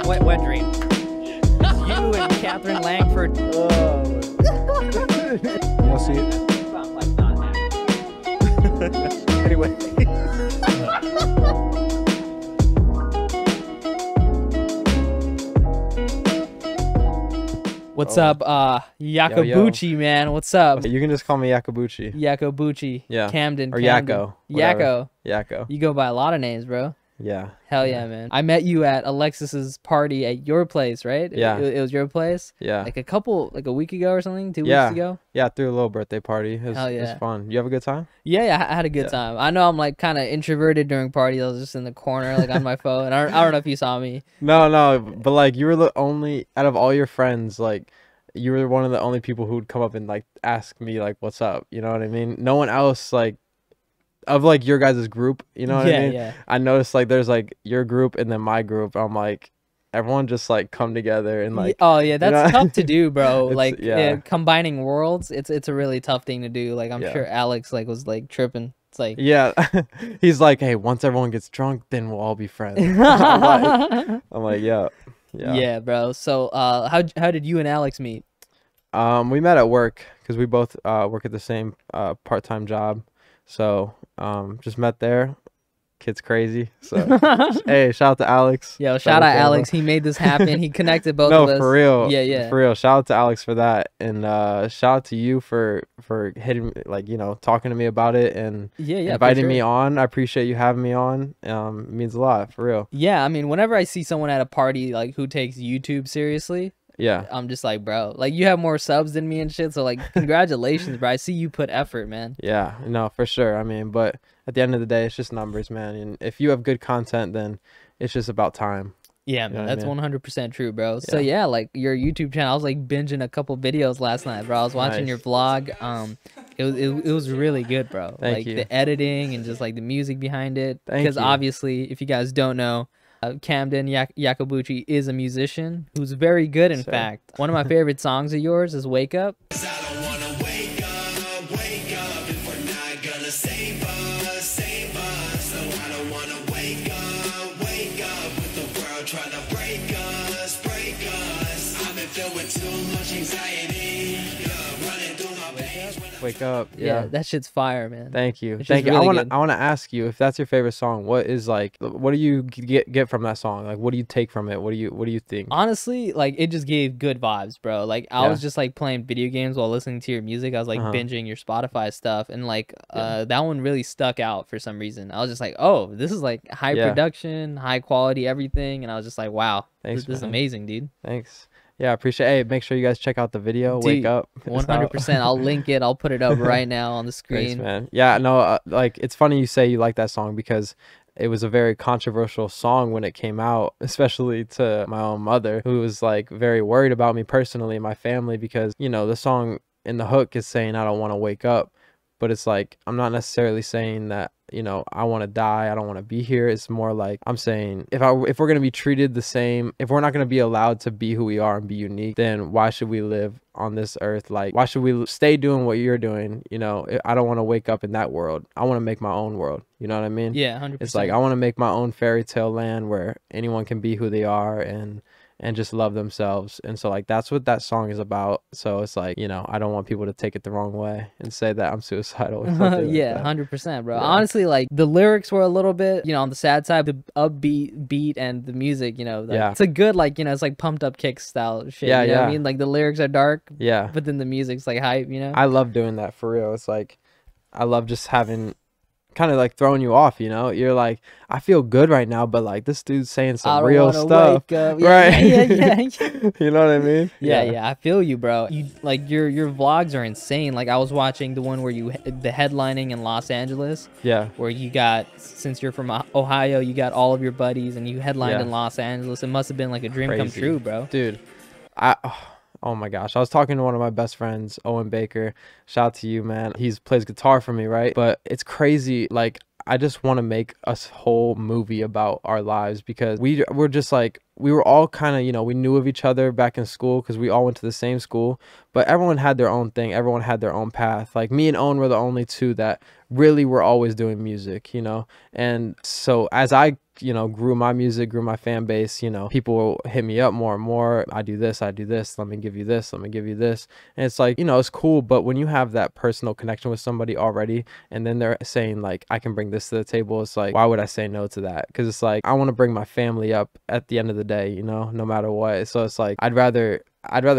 Wet dream. You and Catherine Langford. Y'all see it? Anyway. What's up, Yacobucci, man? What's up? You can just call me Yacobucci. Yacobucci. Yeah. Camden. Or Camden. Yaco. Yaco. Yaco. You go by a lot of names, bro. Yeah. Hell yeah, man. I met you at Alexis's party at your place, right? Yeah. It was your place? Yeah. Like a week ago or something? 2 weeks ago? Yeah, threw a little birthday party. Hell yeah. It was fun. You have a good time? Yeah, I had a good time. I know I'm like kind of introverted during parties. I was just in the corner, like on my phone. I don't know if you saw me. No, but like you were the only, out of all your friends, like you were one of the only people who would come up and like ask me like, what's up? You know what I mean? No one else like, of like your guys' group, you know what I mean? Yeah. I noticed like there's like your group and then my group. I'm like, everyone just like come together and like, oh yeah, that's tough to do, bro. It's- Like yeah. Combining worlds, it's a really tough thing to do. Like I'm sure Alex like was like tripping. It's like yeah. He's like, hey, once everyone gets drunk, then we'll all be friends. I'm like, yeah. Yeah, bro. So how did you and Alex meet? We met at work because we both work at the same part-time job. So just met there. Kid's crazy. So hey, shout out to Alex. Yo, shout out Alex. He made this happen. He connected both of us. No, for real. Yeah. For real. Shout out to Alex for that. And shout out to you for hitting, like, you know, talking to me about it and inviting me on. I appreciate you having me on. It means a lot, for real. Yeah, I mean, whenever I see someone at a party like who takes YouTube seriously, yeah, I'm just like, bro, like you have more subs than me and shit. So like, congratulations, bro. I see you put effort, man. Yeah, no, for sure. I mean, but at the end of the day, it's just numbers, man. And if you have good content, then it's just about time. Yeah, man, that's 100% true, bro. So yeah, like your YouTube channel, I was like binging a couple videos last night, bro. I was watching your vlog. It was really good, bro. Thank you. The editing and just like the music behind it. Because you. obviously, if you guys don't know, Camden Yacobucci is a musician who's very good. In fact, one of my favorite songs of yours is "Wake Up." Wake up. Yeah, that shit's fire, man. Thank you. Thank you. Really I want to ask you, if that's your favorite song, what do you get from that song? Like, what do you take from it? What do you think? Honestly, like it just gave good vibes, bro. Like I was just like playing video games while listening to your music. I was like binging your Spotify stuff, and like that one really stuck out for some reason. I was just like, oh, this is like high production, high quality, everything, and I was just like, wow, this is amazing, dude. Thanks. Yeah, I appreciate it. Hey, make sure you guys check out the video. Dude, Wake Up. 100%. I'll link it. I'll put it up right now on the screen. Thanks, man. Yeah, no, like it's funny you say you like that song because it was a very controversial song when it came out, especially to my own mother, who was like very worried about me personally and my family because, you know, the song in the hook is saying I don't want to wake up, but it's like I'm not necessarily saying that, you know, I want to die, I don't want to be here. It's more like I'm saying if we're going to be treated the same, if we're not going to be allowed to be who we are and be unique, then why should we live on this earth? Like, why should we stay doing what you're doing? You know, I don't want to wake up in that world. I want to make my own world. You know what I mean? Yeah, 100%. It's like I want to make my own fairy tale land where anyone can be who they are and just love themselves. And so like that's what that song is about. So it's like, you know, I don't want people to take it the wrong way and say that I'm suicidal. Yeah, 100%, bro. Honestly, like the lyrics were a little bit, you know, on the sad side. The upbeat beat and the music, you know, like, it's a good, like, you know, it's like pumped up kick style shit. You know what I mean? Like the lyrics are dark, but then the music's like hype, you know? I love doing that, for real. It's like I love just having kind of like throwing you off, you know. You're like, I feel good right now, but like this dude's saying some real stuff, right? Yeah. You know what I mean? Yeah, I feel you, bro. You like your vlogs are insane. Like I was watching the one where the headlining in Los Angeles, where you got, since you're from Ohio, you got all of your buddies and you headlined in Los Angeles. It must have been like a dream come true, bro. Dude, oh my gosh, I was talking to one of my best friends, Owen Baker. Shout out to you, man. He plays guitar for me, right? But it's crazy. Like, I just want to make a whole movie about our lives because we're just like, we were all kind of, you know, we knew of each other back in school because we all went to the same school, but everyone had their own thing. Everyone had their own path. Like me and Owen were the only two that really were always doing music, you know? And so as I you know, grew my music, grew my fan base. You know, people will hit me up more and more. I do this, let me give you this, let me give you this. And it's like, you know, it's cool, but when you have that personal connection with somebody already, and then they're saying like, I can bring this to the table, it's like, why would I say no to that? Because it's like, I want to bring my family up at the end of the day, you know, no matter what. So it's like, I'd rather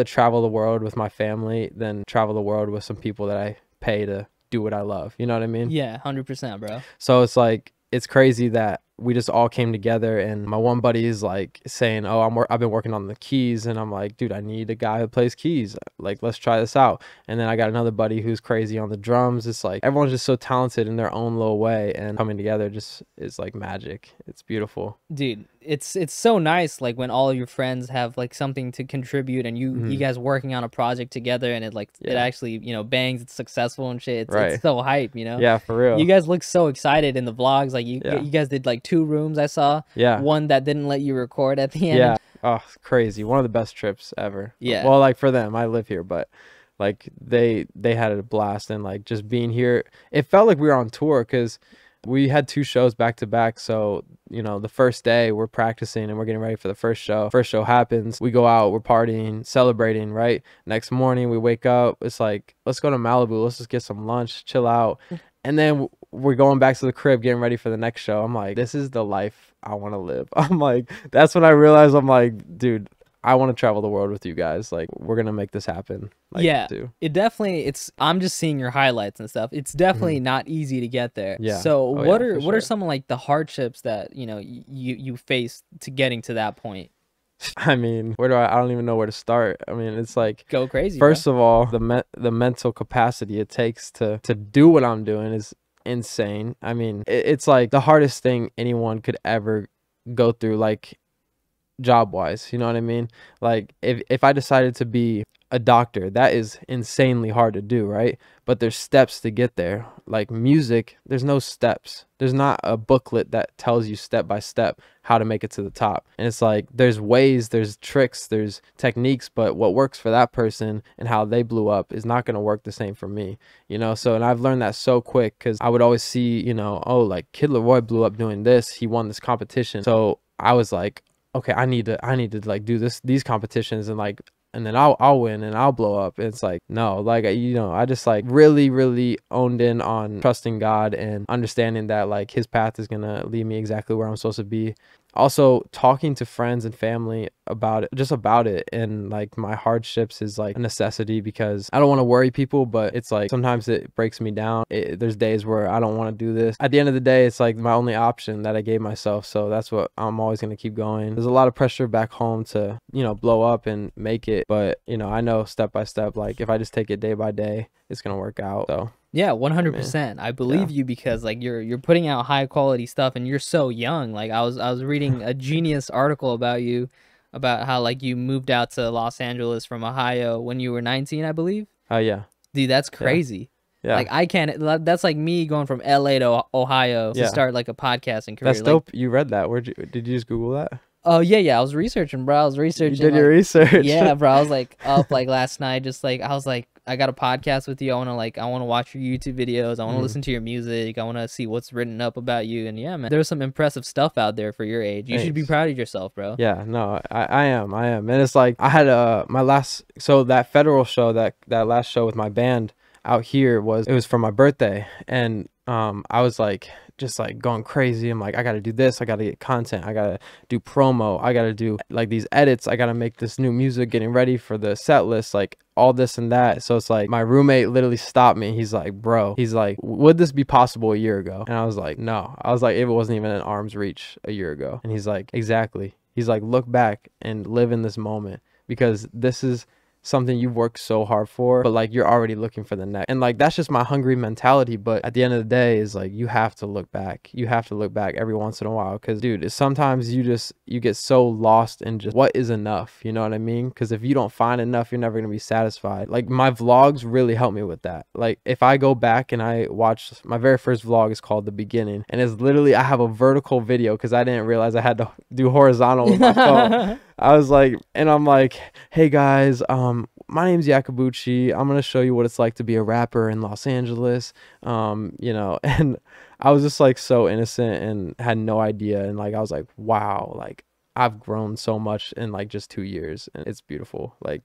travel the world with my family than travel the world with some people that I pay to do what I love. You know what I mean? Yeah, 100%, bro. So it's like, it's crazy that we just all came together, and my one buddy is like saying, oh, I've been working on the keys, and I'm like, dude, I need a guy who plays keys, like, let's try this out. And then I got another buddy who's crazy on the drums. It's like everyone's just so talented in their own little way, and coming together just is like magic. It's beautiful, dude. It's so nice, like when all of your friends have like something to contribute, and you guys working on a project together, and it like it actually, you know, bangs, it's successful and shit. It's so hype, you know? Yeah, for real. You guys look so excited in the vlogs. Like you guys did like 2 rooms, I saw. Yeah. One that didn't let you record at the end. Yeah. Oh, crazy. One of the best trips ever. Yeah. Well, like for them, I live here, but like they had a blast, and like just being here, it felt like we were on tour because we had 2 shows back to back. So, you know, the first day we're practicing and we're getting ready for the first show. First show happens. We go out, we're partying, celebrating, right? Next morning we wake up. It's like, let's go to Malibu. Let's just get some lunch, chill out. And then we're going back to the crib, getting ready for the next show. I'm like, this is the life I want to live. I'm like, that's when I realized, I'm like, dude, I want to travel the world with you guys. Like, we're going to make this happen. Like, yeah, it definitely, I'm just seeing your highlights and stuff. It's definitely not easy to get there. Yeah. So what are some of like the hardships that, you know, you faced to getting to that point? I mean, I don't even know where to start. I mean, it's like, go crazy. First of all, the mental capacity it takes to do what I'm doing is insane. I mean, it's like the hardest thing anyone could ever go through, like job wise, you know what I mean? Like if I decided to be a doctor, that is insanely hard to do, right? But there's steps to get there. Like music, there's no steps. There's not a booklet that tells you step by step how to make it to the top. And it's like there's ways, there's tricks, there's techniques, but what works for that person and how they blew up is not going to work the same for me, you know? So, and I've learned that so quick, because I would always see, you know, oh, like Kid Leroy blew up doing this, he won this competition. So I was like, okay, I need to like do these competitions, and like, and then I'll win and I'll blow up. It's like, no, like, you know, I just like really owned in on trusting God and understanding that like his path is gonna lead me exactly where I'm supposed to be. Also talking to friends and family about it, and like my hardships is like a necessity, because I don't want to worry people, but it's like sometimes it breaks me down. There's days where I don't want to do this. At the end of the day, it's like my only option that I gave myself, so that's what I'm always going to keep going. There's a lot of pressure back home to, you know, blow up and make it, but you know, I know step by step, like if I just take it day by day, it's going to work out. So yeah, 100%. I believe you, because like you're putting out high quality stuff, and you're so young. Like I was reading a Genius article about you, about how like you moved out to Los Angeles from Ohio when you were 19, I believe. Oh yeah. Dude, that's crazy. Yeah. Like I can't, that's like me going from LA to Ohio to start like a podcasting career. That's dope. You read that. Did you just Google that? Oh yeah, I was researching, bro. I was researching. You did your research. Yeah, bro. I was like up like last night, just like I was like, I got a podcast with you. I want to watch your YouTube videos. I want to listen to your music. I want to see what's written up about you. And yeah, man, there's some impressive stuff out there for your age. You should be proud of yourself, bro. Yeah, no, I am. And it's like I had that federal show, that last show with my band out here it was for my birthday, and I was like just like going crazy. I'm like, I gotta do this, I gotta get content, I gotta do promo, I gotta do like these edits, I gotta make this new music, getting ready for the set list, like all this and that. So it's like my roommate literally stopped me. He's like, bro, he's like, would this be possible a year ago? And I was like, no. I was like, it wasn't even an arm's reach a year ago. And he's like, exactly. He's like, look back and live in this moment, because this is something you've worked so hard for, but like you're already looking for the next. And like that's just my hungry mentality. But at the end of the day, is like you have to look back. You have to look back every once in a while, because dude, sometimes you get so lost in just what is enough, you know what I mean? Because if you don't find enough, you're never gonna be satisfied. Like my vlogs really help me with that. Like if I go back and I watch my very first vlog, is called The Beginning, and it's literally, I have a vertical video because I didn't realize I had to do horizontal with my phone. I was like, and I'm like, hey guys, my name's Yacobucci. I'm gonna show you what it's like to be a rapper in Los Angeles. You know, and I was just like so innocent and had no idea, and like I was like, wow, like I've grown so much in like just 2 years, and it's beautiful. Like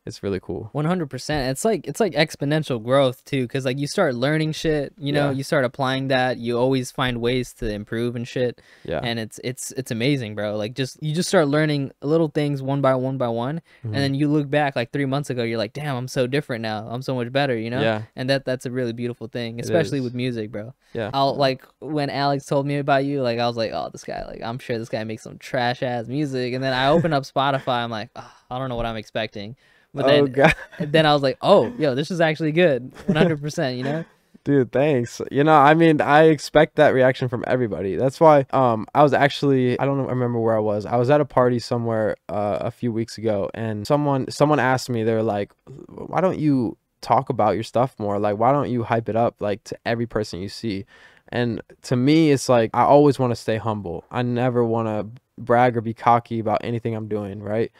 it's really cool. 100%. It's like exponential growth too, because like you start learning shit, you know, you start applying that, you always find ways to improve and shit. Yeah. And it's amazing, bro. Like you just start learning little things one by one by one, and then you look back like 3 months ago, you're like, damn, I'm so different now. I'm so much better, you know? Yeah. And that's a really beautiful thing, especially with music, bro. Yeah. I'll like when Alex told me about you, like I was like, oh, this guy, like I'm sure this guy makes some trash ass music. And then I open up Spotify, I'm like, oh, I don't know what I'm expecting. But then, God. then I was like, oh, yo, this is actually good. 100%, you know? Dude, thanks. You know, I mean, I expect that reaction from everybody. That's why I was actually, I don't remember where I was. I was at a party somewhere a few weeks ago, and someone asked me, they're like, why don't you talk about your stuff more? Like, why don't you hype it up like to every person you see? And to me, it's like I always want to stay humble. I never want to brag or be cocky about anything I'm doing, right?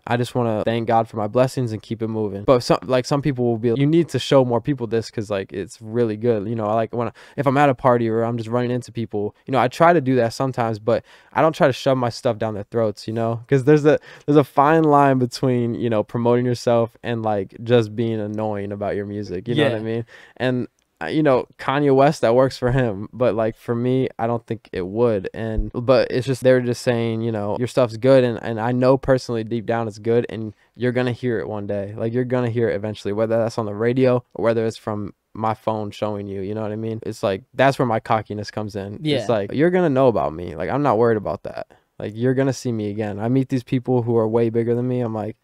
I just want to thank God for my blessings and keep it moving. But some people will be, you need to show more people this because like it's really good. You know, I like if I'm at a party or I'm just running into people, you know, I try to do that sometimes, but I don't try to shove my stuff down their throats, you know, because there's a fine line between, you know, promoting yourself and like just being annoying about your music. You know what I mean? And you know, Kanye West, that works for him, but like for me, I don't think it would. But it's just, they're just saying, you know, your stuff's good, and I know personally deep down it's good, and you're gonna hear it one day. Like you're gonna hear it eventually, whether that's on the radio or whether it's from my phone showing you. You know what I mean? It's like that's where my cockiness comes in. It's like, you're gonna know about me. Like I'm not worried about that. Like you're gonna see me again. I meet these people who are way bigger than me. I'm like,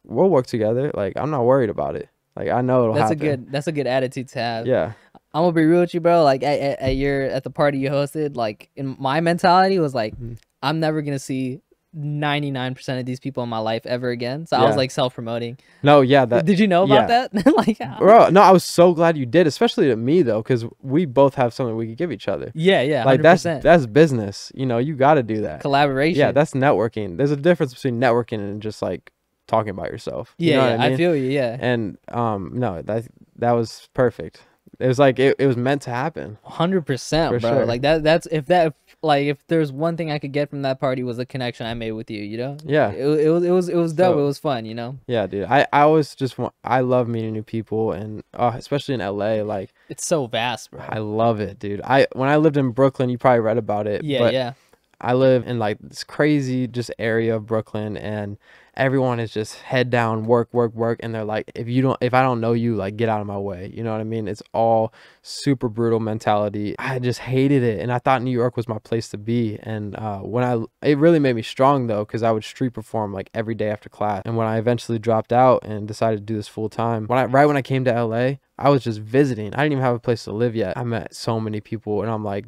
we'll work together. Like I'm not worried about it. Like I know it'll happen. That's a good attitude to have. Yeah. I'm gonna be real with you, bro. Like at the party you hosted, like in my mentality was like, I'm never gonna see 99% of these people in my life ever again. So I was like self-promoting. No, yeah. Did you know about that? Like, bro, no, I was so glad you did, especially to me though, because we both have something we could give each other. Yeah, yeah. 100%. Like that's business. You know, you got to do that. Collaboration. Yeah, that's networking. There's a difference between networking and just like talking about yourself. Yeah, you know what I mean? I feel you. Yeah. And no, that was perfect. It was like it was meant to happen. 100%, bro. Sure. Like that's if there's one thing I could get from that party was the connection I made with you. You know? Yeah. It was dope. It was fun. You know? Yeah, dude. I always I love meeting new people, and especially in LA. Like it's so vast, bro. I love it, dude. When I lived in Brooklyn, you probably read about it. Yeah, yeah. I live in like this crazy just area of Brooklyn, and everyone is just head down, work, and they're like, if I don't know you, like get out of my way. You know what I mean? It's all super brutal mentality. I just hated it, and I thought New York was my place to be. And it really made me strong though, because I would street perform like every day after class. And when I eventually dropped out and decided to do this full time, right when I came to LA, I was just visiting. I didn't even have a place to live yet. I met so many people, and I'm like,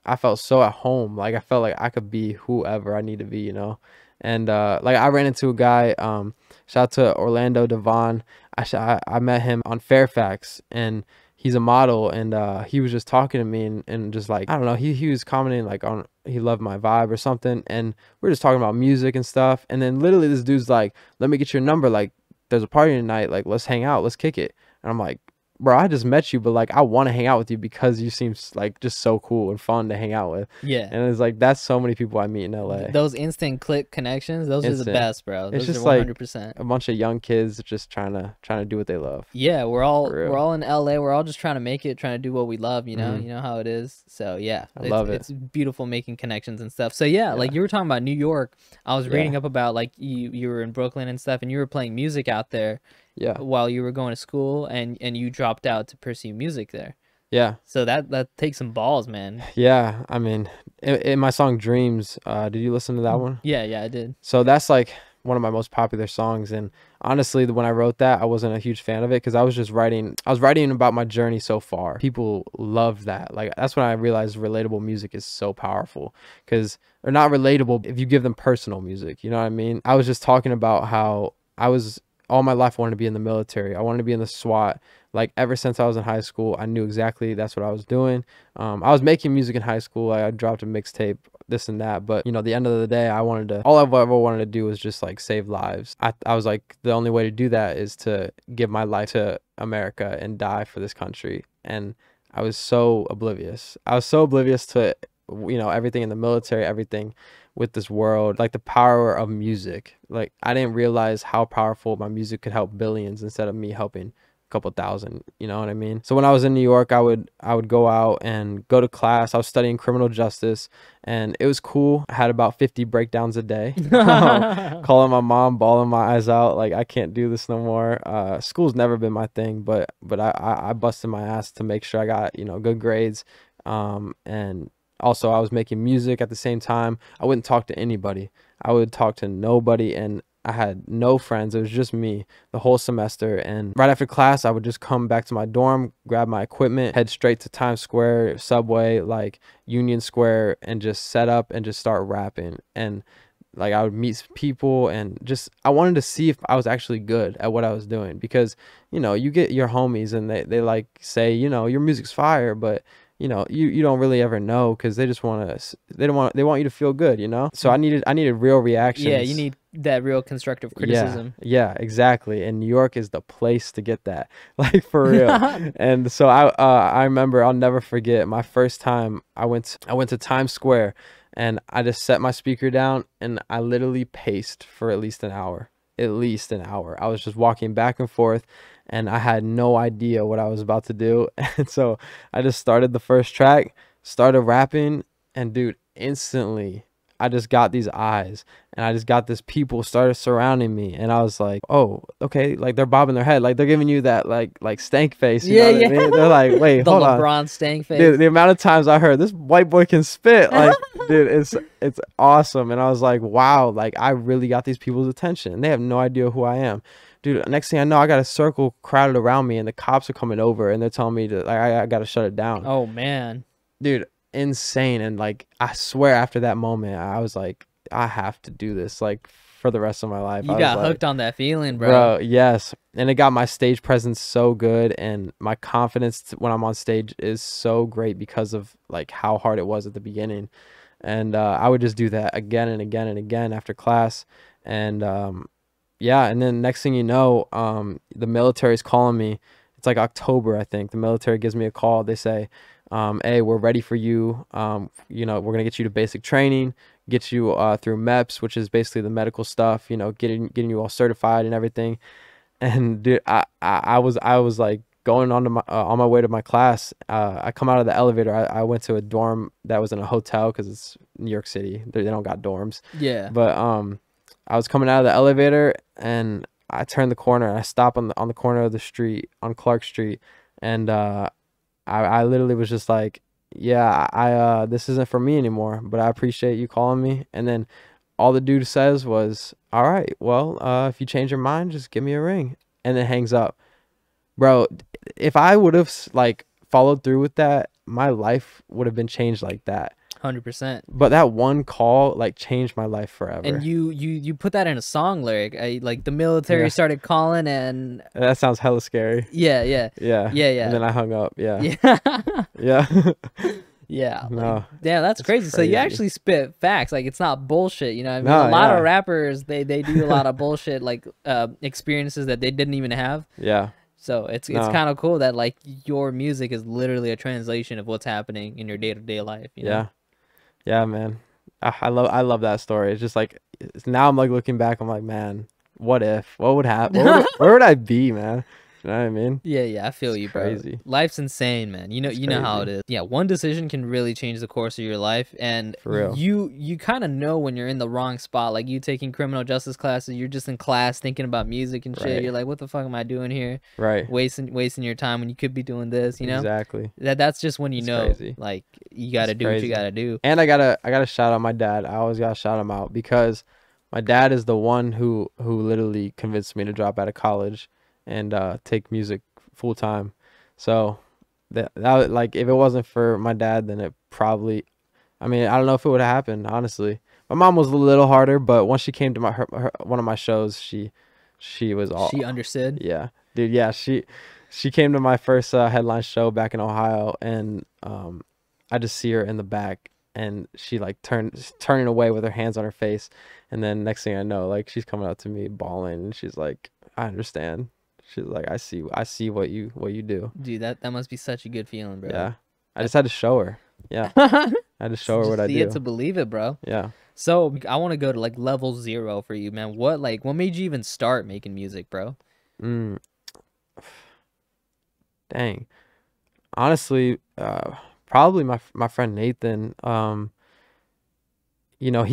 I felt so at home. Like I felt like I could be whoever I need to be, you know? And like I ran into a guy, shout out to Orlando Devon. I met him on Fairfax, and he's a model, and he was just talking to me and just like, I don't know, he was commenting like on, he loved my vibe or something, and we're just talking about music and stuff. And then literally this dude's like, let me get your number, like there's a party tonight, like let's hang out, let's kick it. And I'm like, bro, I just met you, but like I want to hang out with you because you seem like just so cool and fun to hang out with. Yeah. And it's like, that's so many people I meet in LA. Those instant click connections, those are the best, bro. Those it's just are 100%. Like a bunch of young kids just trying to do what they love. Yeah, we're all in LA. We're all just trying to make it, trying to do what we love, you know. You know how it is. So yeah, I love it. It's beautiful making connections and stuff. So yeah, like you were talking about New York. I was reading up about like you were in Brooklyn and stuff, and you were playing music out there. Yeah. While you were going to school, and you dropped out to pursue music there. Yeah. So that takes some balls, man. Yeah. I mean, in my song Dreams, did you listen to that one? Yeah, I did. So that's like one of my most popular songs, and honestly, when I wrote that, I wasn't a huge fan of it because I was writing about my journey so far. People loved that. Like that's when I realized relatable music is so powerful, because they're not relatable if you give them personal music, you know what I mean? I was just talking about how all my life I wanted to be in the military. I wanted to be in the SWAT. Like ever since I was in high school, I knew exactly that's what I was doing. I was making music in high school. I dropped a mixtape, this and that. But you know, at the end of the day, all I've ever wanted to do was just like save lives. I was like, the only way to do that is to give my life to America and die for this country. And I was so oblivious. I was so oblivious to, you know, everything in the military, everything with this world, like the power of music. Like I didn't realize how powerful my music could help billions instead of me helping a couple thousand, you know what I mean? So when I was in New York, I would go out and go to class. I was studying criminal justice, and it was cool. I had about 50 breakdowns a day. Calling my mom, bawling my eyes out, like I can't do this no more. School's never been my thing, but I busted my ass to make sure I got, you know, good grades. And also I was making music at the same time. I wouldn't talk to anybody. I would talk to nobody, and I had no friends. It was just me the whole semester. And right after class, I would just come back to my dorm, grab my equipment, head straight to Times Square, Subway, like Union Square, and just set up and just start rapping. And like I would meet people, and just I wanted to see if I was actually good at what I was doing, because you know, you get your homies and they like say, you know, your music's fire, but you know, you don't really ever know, because they just want to, they want you to feel good, you know? So I needed real reactions. Yeah, you need that real constructive criticism. Yeah, exactly. And New York is the place to get that, like for real. And so I remember, I'll never forget my first time I went to Times Square, and I just set my speaker down, and I literally paced for at least an hour. At least an hour. I was just walking back and forth, and I had no idea what I was about to do. And so I just started the first track, started rapping, and dude, instantly I just got these eyes, and I just got this people started surrounding me, and I was like, oh, okay, like they're bobbing their head, like they're giving you that like stank face, you know what I mean? They're like, wait, the hold LeBron on. stank face. Dude, the amount of times I heard this white boy can spit, like dude, it's awesome. And I was like, wow, like I really got these people's attention, and they have no idea who I am. Dude, next thing I know, I got a circle crowded around me, and the cops are coming over, and they're telling me to, like, I got to shut it down. Oh man, dude, insane. And like I swear, after that moment, I was like, I have to do this, like for the rest of my life. You got hooked on that feeling, bro. Yes. And it got my stage presence so good, and my confidence when I'm on stage is so great because of like how hard it was at the beginning. And I would just do that again and again and again after class. And yeah, and then next thing you know, the military's calling me. It's like October, I think. The military gives me a call. They say, hey, we're ready for you. You know, we're gonna get you to basic training, get you through MEPS, which is basically the medical stuff, you know, getting you all certified and everything. And dude, I was like going on my way to my class. I come out of the elevator. I went to a dorm that was in a hotel, because it's New York City. They don't got dorms. Yeah. But I was coming out of the elevator, and I turned the corner, and I stopped on the corner of the street on Clark Street, and I literally was just like, yeah, I this isn't for me anymore, but I appreciate you calling me. And then all the dude says was, all right, well, if you change your mind, just give me a ring, and then hangs up. Bro, if I would have like followed through with that, my life would have been changed like that. 100%. But that one call like changed my life forever. And you put that in a song lyric. Like the military started calling, and that sounds hella scary. Yeah. And then I hung up. Yeah. Yeah. Yeah. No. Like, damn, that's crazy. So you actually spit facts. Like it's not bullshit. You know what I mean? No, a lot of rappers they do a lot of bullshit, like experiences that they didn't even have. Yeah. So it's kind of cool that like your music is literally a translation of what's happening in your day-to-day life. You know? Yeah, man. I love that story. It's just like, now I'm like looking back, I'm like, man, what would happen? Where would I be, man? You know what I mean? Yeah, I feel you, bro. Crazy. Life's insane, man. You know how it is. Yeah, one decision can really change the course of your life, and for real, you kind of know when you're in the wrong spot. Like you taking criminal justice classes, you're just in class thinking about music and shit. Right. You're like, what the fuck am I doing here? Right. Wasting your time when you could be doing this. You know? Exactly. That's just when you know, crazy. Like you got to do what you got to do. And I gotta shout out my dad. I always gotta shout him out, because my dad is the one who literally convinced me to drop out of college and take music full time. So that like, if it wasn't for my dad, then it probably, I mean, I don't know if it would have happened, honestly. My mom was a little harder, but once she came to one of my shows, she was all, she understood. Yeah, dude. Yeah, she came to my first headline show back in Ohio, and I just see her in the back, and she like turning away with her hands on her face, and then next thing I know, like she's coming up to me bawling, and she's like, I understand. She's like, I see what you do. Dude, that must be such a good feeling, bro. Yeah. I just had to show her. Yeah. I had to show her what I do. See it to believe it, bro. Yeah. So I want to go to like level 0 for you, man. What made you even start making music, bro? Dang. Honestly, probably my friend Nathan. You know,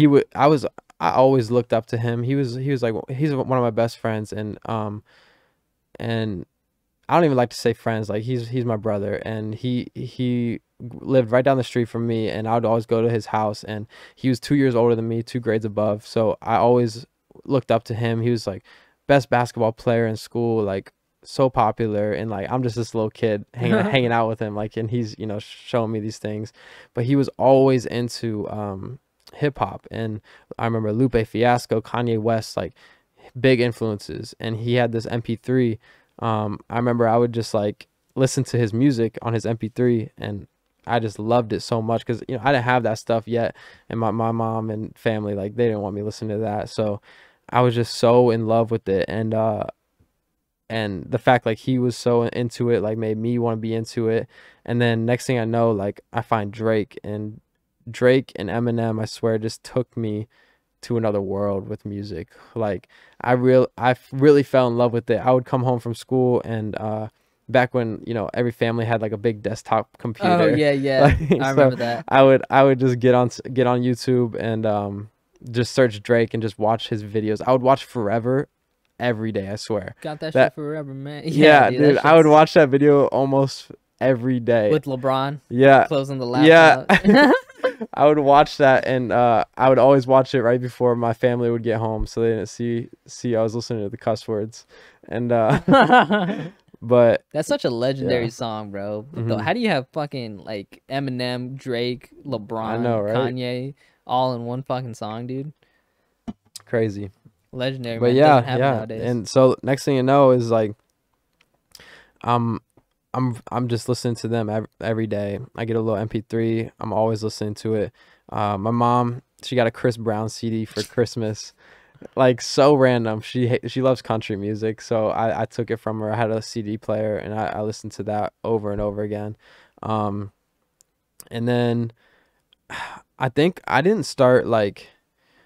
I always looked up to him. He was like, he's one of my best friends, and I don't even like to say friends. Like he's my brother, and he lived right down the street from me, and I would always go to his house, and he was 2 years older than me, 2 grades above. So I always looked up to him. He was like best basketball player in school, like so popular, and like I'm just this little kid hanging out with him, like, and he's, you know, showing me these things. But he was always into hip hop, and I remember Lupe Fiasco, Kanye West, like big influences, and he had this MP3. I remember I would just like listen to his music on his MP3, and I just loved it so much because, you know, I didn't have that stuff yet, and my mom and family, like, they didn't want me listening to that. So I was just so in love with it, and the fact like he was so into it like made me want to be into it. And then next thing I know, like I find Drake and Eminem, I swear, just took me to another world with music. Like I really fell in love with it. I would come home from school, and back when, you know, every family had like a big desktop computer. Oh yeah. Like, I remember that. I would just get on YouTube and just search Drake and just watch his videos. I would watch Forever every day, I swear. Got that shit forever, man. Yeah, dude, I would watch that video almost every day. With LeBron. Yeah. Closing the laptop. Yeah. I would watch that, and I would always watch it right before my family would get home, so they didn't see I was listening to the cuss words. And but that's such a legendary song, bro. How do you have fucking like Eminem, Drake, LeBron, I know, right? Kanye all in one fucking song, dude? Crazy. Legendary. But man. yeah. Nowadays. And so next thing you know is like I'm just listening to them every day. I get a little MP3. I'm always listening to it. My mom, she got a Chris Brown CD for Christmas. Like so random. She loves country music, so I took it from her. I had a CD player, and I listened to that over and over again. And then I think I didn't start, like,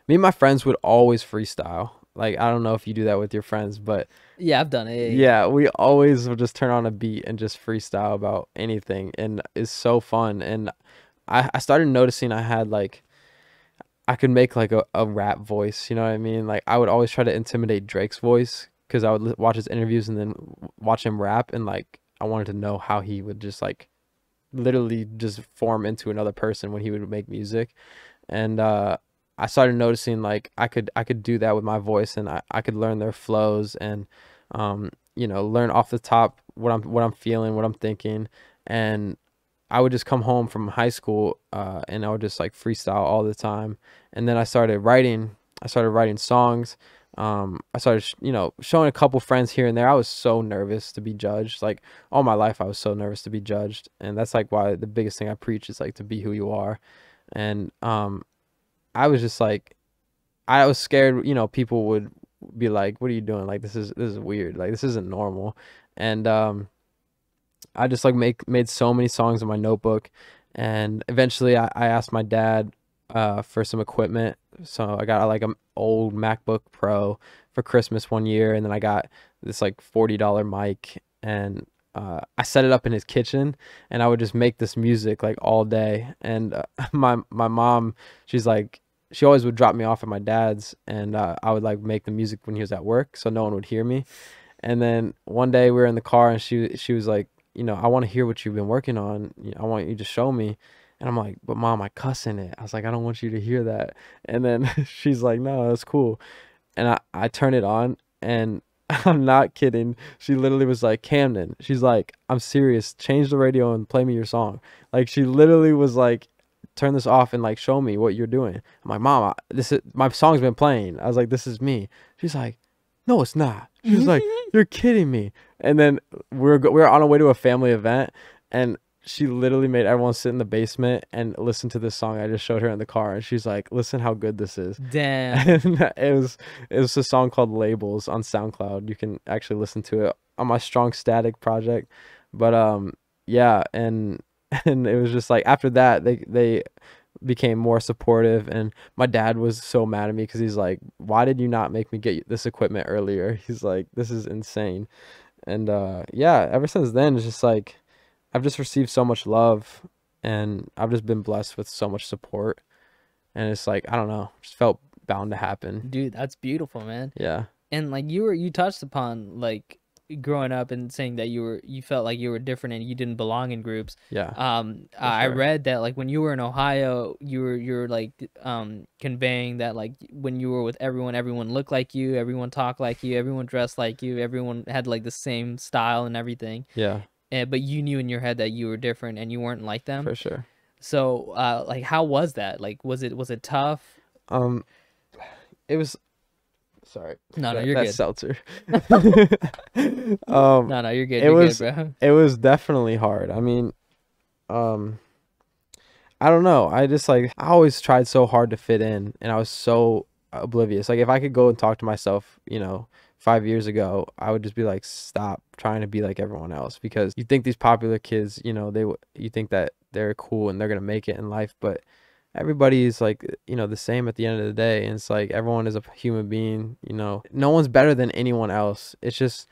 me and my friends would always freestyle. Like, I don't know if you do that with your friends, but yeah, I've done it. Yeah, we always would just turn on a beat and just freestyle about anything, and it's so fun. And I started noticing I had like, I could make like a rap voice, you know what I mean? Like I would always try to intimidate Drake's voice because I would watch his interviews and then watch him rap, and like I wanted to know how he would just like literally just form into another person when he would make music. And I started noticing like I could do that with my voice, and I could learn their flows, and you know, learn off the top what I'm feeling, what I'm thinking. And I would just come home from high school and I would just like freestyle all the time. And then I started writing songs. I started you know, showing a couple friends here and there. I was so nervous to be judged. Like all my life I was so nervous to be judged, and that's like why the biggest thing I preach is like to be who you are. And I was just like, I was scared, you know, people would be like, what are you doing? Like, this is weird. Like, this isn't normal. And I just like made so many songs in my notebook. And eventually I asked my dad for some equipment. So I got like an old MacBook Pro for Christmas one year. And then I got this like $40 mic, and I set it up in his kitchen, and I would just make this music like all day. And my mom, she's like, she always would drop me off at my dad's, and I would like make the music when he was at work so no one would hear me. And then one day we were in the car, and she was like, you know, I want to hear what you've been working on. I want you to show me. And I'm like, but Mom, I cuss in it. I was like, I don't want you to hear that. And then she's like, no, that's cool. And I turn it on, and I'm not kidding. She literally was like, Camden, she's like, I'm serious, change the radio and play me your song. Like, she literally was like, turn this off and like show me what you're doing. I'm like, Mom, this is my song's been playing. I was like, this is me. She's like, no, it's not. She was like, you're kidding me. And then we're on our way to a family event, and she literally made everyone sit in the basement and listen to this song I just showed her in the car. And she's like, listen how good this is. Damn. And it was a song called Labels on SoundCloud. You can actually listen to it on my strong static project. But yeah, and and it was just like after that they became more supportive, and my dad was so mad at me because he's like, why did you not make me get this equipment earlier? He's like, this is insane. And yeah, ever since then it's just like I've just received so much love, and I've just been blessed with so much support, and it's like, I don't know, just felt bound to happen. Dude, that's beautiful, man. Yeah. And like you touched upon like growing up and saying that you felt like you were different and you didn't belong in groups. Yeah. I read that like when you were in Ohio, you're like conveying that like when you were with everyone looked like you, everyone talked like you, everyone dressed like you, everyone had like the same style and everything. Yeah. But you knew in your head that you were different and you weren't like them. For sure. So like how was that? Like was it tough? It was, sorry. No, you're good. That's seltzer. No, you're good. You're good, bro. It was definitely hard. I mean, I don't know. I just like, I always tried so hard to fit in, and I was so oblivious. Like if I could go and talk to myself, 5 years ago, I would just be like, stop trying to be like everyone else, because you think these popular kids, you think that they're cool and they're going to make it in life, but everybody is like, the same at the end of the day. And it's like, everyone is a human being, no one's better than anyone else. It's just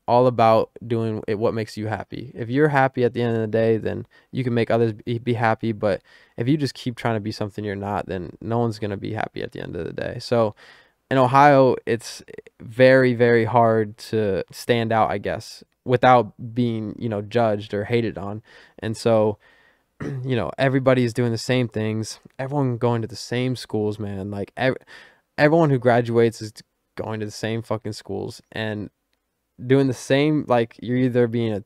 all about doing it, what makes you happy. If you're happy at the end of the day, then you can make others be happy. But if you just keep trying to be something you're not, then no one's going to be happy at the end of the day. So in Ohio, it's very, very hard to stand out, I guess, without being, judged or hated on. And so, everybody's doing the same things. Everyone going to the same schools, man. Like everyone who graduates is going to the same fucking schools and doing the same. Like you're either being a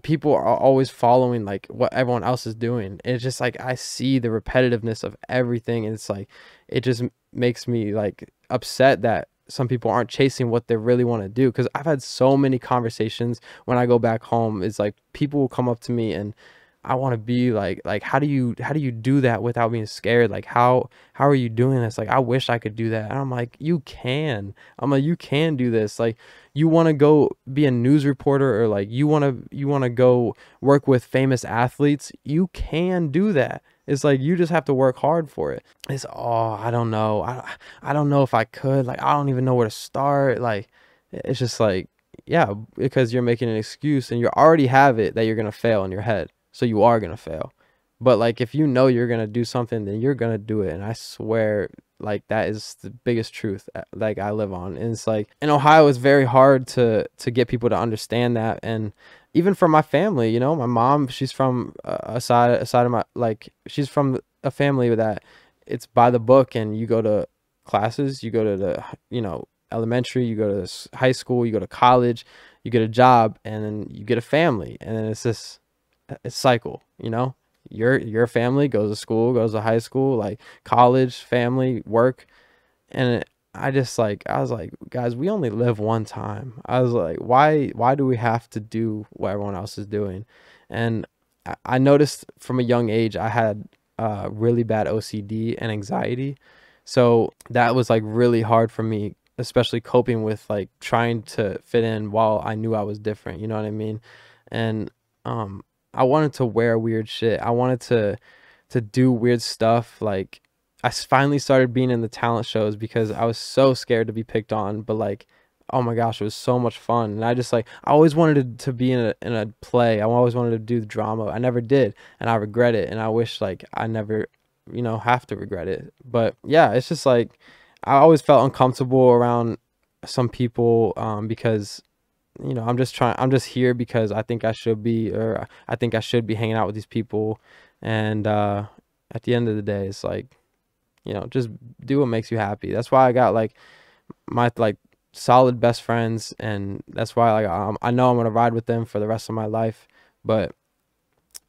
people are always following like what everyone else is doing. It's just like I see the repetitiveness of everything, and it's like it just makes me like upset that some people aren't chasing what they really want to do. Because I've had so many conversations when I go back home. It's like people will come up to me and I want to be like how do you do that without being scared? Like how are you doing this? Like I wish I could do that. And I'm like, you can. I'm like, you can do this. Like you want to go be a news reporter, or like you want to go work with famous athletes, you can do that. It's like you just have to work hard for it. It's I don't know. I don't know if I could. Like I don't even know where to start. Like it's just like, yeah, because you're making an excuse and you already have it that you're going to fail in your head. So you are going to fail. But like if you know you're going to do something, then you're going to do it. And I swear like that is the biggest truth like I live on. And it's like in Ohio, it's very hard to get people to understand that. And even for my family, my mom, she's from a side of my, like she's from a family that it's by the book, and you go to classes, you go to the, elementary, you go to high school, you go to college, you get a job, and then you get a family. And then it's this cycle, your family goes to school, goes to high school, like college, family, work. And I was like, guys, we only live one time. I was like, why do we have to do what everyone else is doing? And I noticed from a young age, I had really bad OCD and anxiety. So that was like really hard for me, especially coping with like trying to fit in while I knew I was different. You know what I mean? And, I wanted to wear weird shit. I wanted to do weird stuff. Like I finally started being in the talent shows because I was so scared to be picked on, but like, oh my gosh, it was so much fun. And I just like, I always wanted to be in a play. I always wanted to do the drama. I never did. And I regret it. And I wish like I never, have to regret it. But yeah, it's just like, I always felt uncomfortable around some people, because I'm just here because I think I should be, or I think I should be hanging out with these people. And at the end of the day, it's like, just do what makes you happy. That's why I got like my like solid best friends, and that's why like I know I'm gonna ride with them for the rest of my life. But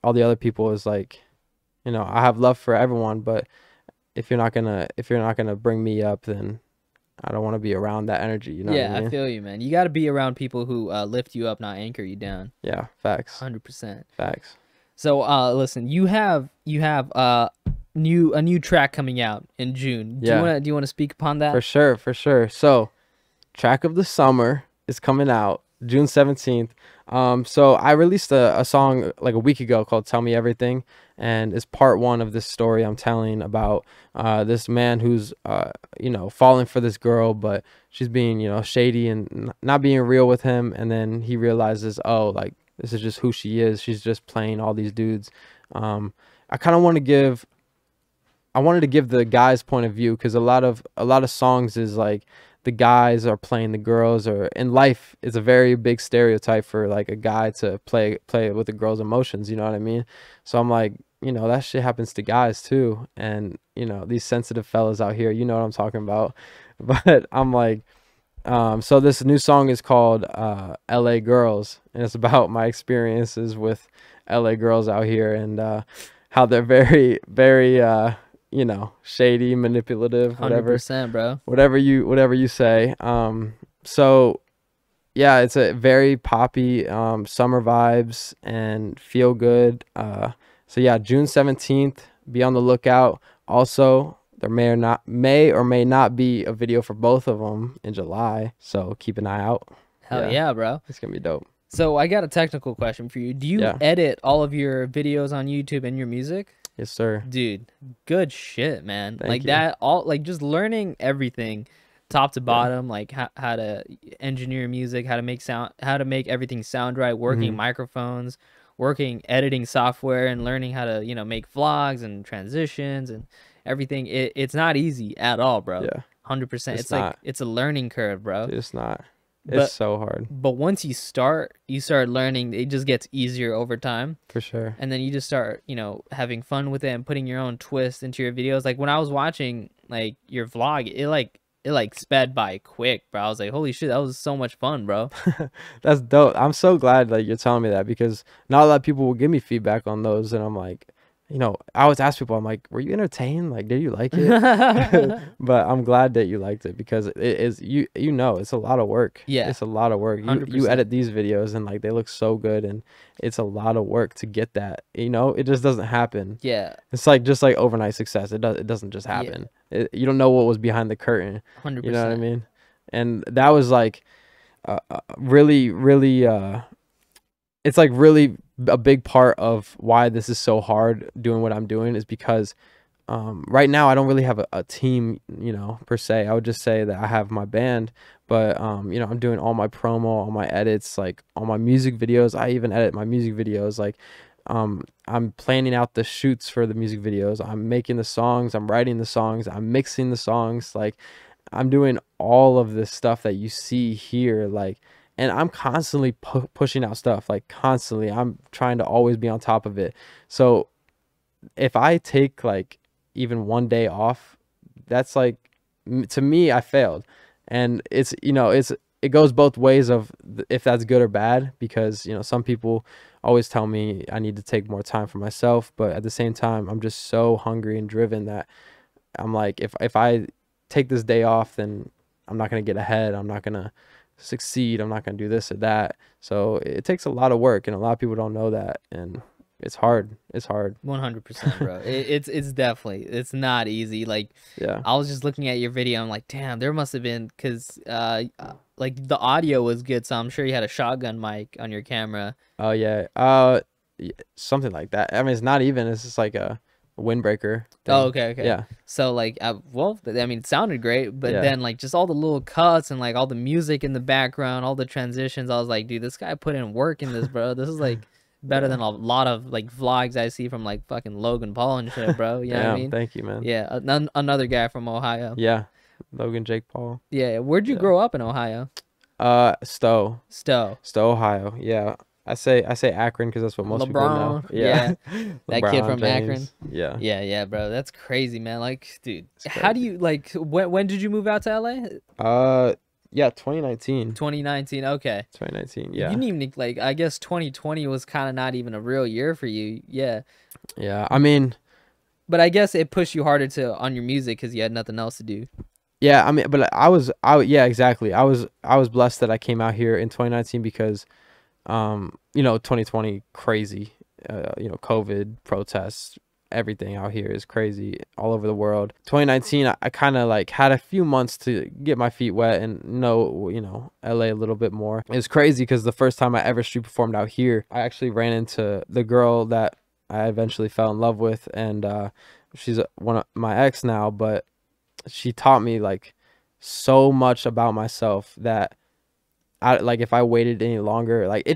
all the other people is like, I have love for everyone, but if you're not gonna bring me up, then I don't want to be around that energy, what I mean? I feel you, man. You got to be around people who lift you up, not anchor you down. Yeah, facts. 100%. Facts. So, listen, you have a new track coming out in June. Do you want to speak upon that? For sure. So, track of the summer is coming out. June 17th. So I released a song like a week ago called Tell Me Everything, and it's part one of this story I'm telling about this man who's falling for this girl, but she's being, shady and not being real with him, and then he realizes, oh, like this is just who she is. She's just playing all these dudes. I kind of I wanted to give the guy's point of view, because a lot of songs is like the guys are playing the girls, or in life it's a very big stereotype for like a guy to play with a girl's emotions, you know what I mean? So I'm like, that shit happens to guys too, and these sensitive fellas out here, you know what I'm talking about. But I'm like, so this new song is called LA Girls, and it's about my experiences with LA girls out here, and how they're very, very shady, manipulative, whatever. 100%, bro. Whatever you say. So yeah, it's a very poppy, summer vibes and feel good. So yeah, June 17th, be on the lookout. Also, there may or may not be a video for both of them in July, so keep an eye out. Hell yeah, bro. It's gonna be dope. So I got a technical question for you. Do you edit all of your videos on YouTube and your music? Yes, sir. Dude, good shit, man. Thank you. That, all like just learning everything top to bottom, like how to engineer music, how to make everything sound right, working microphones, working editing software, and learning how to, make vlogs and transitions and everything. It's not easy at all, bro. Yeah. 100%. It's like it's a learning curve, bro. It's not. It's so hard. But once you start learning, it just gets easier over time. For sure. And then you just start, having fun with it and putting your own twist into your videos. Like when I was watching like your vlog, it sped by quick, bro. I was like, holy shit, that was so much fun, bro. That's dope. I'm so glad that you're telling me that, because not a lot of people will give me feedback on those, and I'm like, I always ask people, I'm like, were you entertained? Like, did you like it? But I'm glad that you liked it, because it is, it's a lot of work. Yeah. It's a lot of work. You edit these videos and like they look so good, and it's a lot of work to get that, it just doesn't happen. Yeah. It's like just like overnight success. It doesn't just happen. You don't know what was behind the curtain. 100%. You know what I mean? And that was like really, really, it's like really a big part of why this is so hard doing what I'm doing, is because right now I don't really have a team, per se. I would just say that I have my band, but I'm doing all my promo, all my edits, like all my music videos. I even edit my music videos. Like I'm planning out the shoots for the music videos. I'm making the songs, I'm writing the songs, I'm mixing the songs. Like I'm doing all of this stuff that you see here, like, and I'm constantly pushing out stuff, like constantly. I'm trying to always be on top of it. So if I take like even one day off, that's like, to me, I failed. And it's, it goes both ways of if that's good or bad, because, some people always tell me I need to take more time for myself. But at the same time, I'm just so hungry and driven that I'm like, if I take this day off, then I'm not going to get ahead. I'm not going to succeed. I'm not going to do this or that. So it takes a lot of work, and a lot of people don't know that, and it's hard. 100%, bro. It's definitely, it's not easy. Like, yeah, I was just looking at your video, I'm like, damn, there must have been, because like the audio was good, so I'm sure you had a shotgun mic on your camera. Oh yeah, something like that. I mean, it's just like a windbreaker thing. Oh, okay. Yeah. So like, well, I mean, it sounded great, but then like just all the little cuts and like all the music in the background, all the transitions, I was like, dude, this guy put in work in this, bro. This is like better than a lot of like vlogs I see from like fucking Logan Paul and shit, bro. You know what I mean? Thank you, man. Yeah, another guy from Ohio. Yeah, Logan Jake Paul. Yeah, where'd you grow up in Ohio? Stowe, Ohio. Yeah. I say Akron because that's what most people know. Yeah. That kid from James. Akron. Yeah, bro. That's crazy, man. Like, dude, how do you like? When did you move out to LA? Yeah, 2019. 2019. Okay. 2019. Yeah. You didn't even like. I guess 2020 was kind of not even a real year for you. Yeah. Yeah. I mean, but I guess it pushed you harder on your music because you had nothing else to do. Yeah. I mean, but yeah, exactly. I was blessed that I came out here in 2019 because 2020 crazy, COVID protests, everything out here is crazy all over the world. 2019, I kind of like had a few months to get my feet wet and know, you know, LA a little bit more. It was crazy because the first time I ever street performed out here, I actually ran into the girl that I eventually fell in love with, and she's one of my ex now, but she taught me like so much about myself that like if I waited any longer, like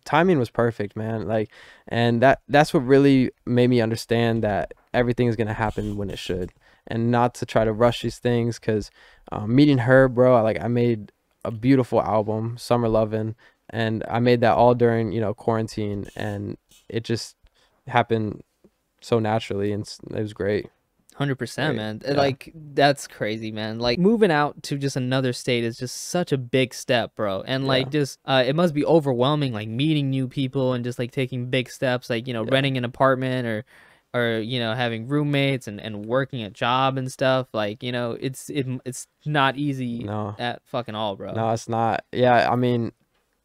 timing was perfect, man. Like, and that's what really made me understand that everything is gonna happen when it should, and not to try to rush these things. Because meeting her, bro, I made a beautiful album, Summer Lovin', and I made that all during, you know, quarantine, and it just happened so naturally, and it was great. 100%, man. Yeah. Like, that's crazy, man. Like, moving out to just another state is just such a big step, bro. And like, just it must be overwhelming, like meeting new people and just like taking big steps, like, you know, renting an apartment or you know, having roommates and working a job and stuff. Like, you know, it's not easy at fucking all, bro. No, it's not. Yeah, I mean,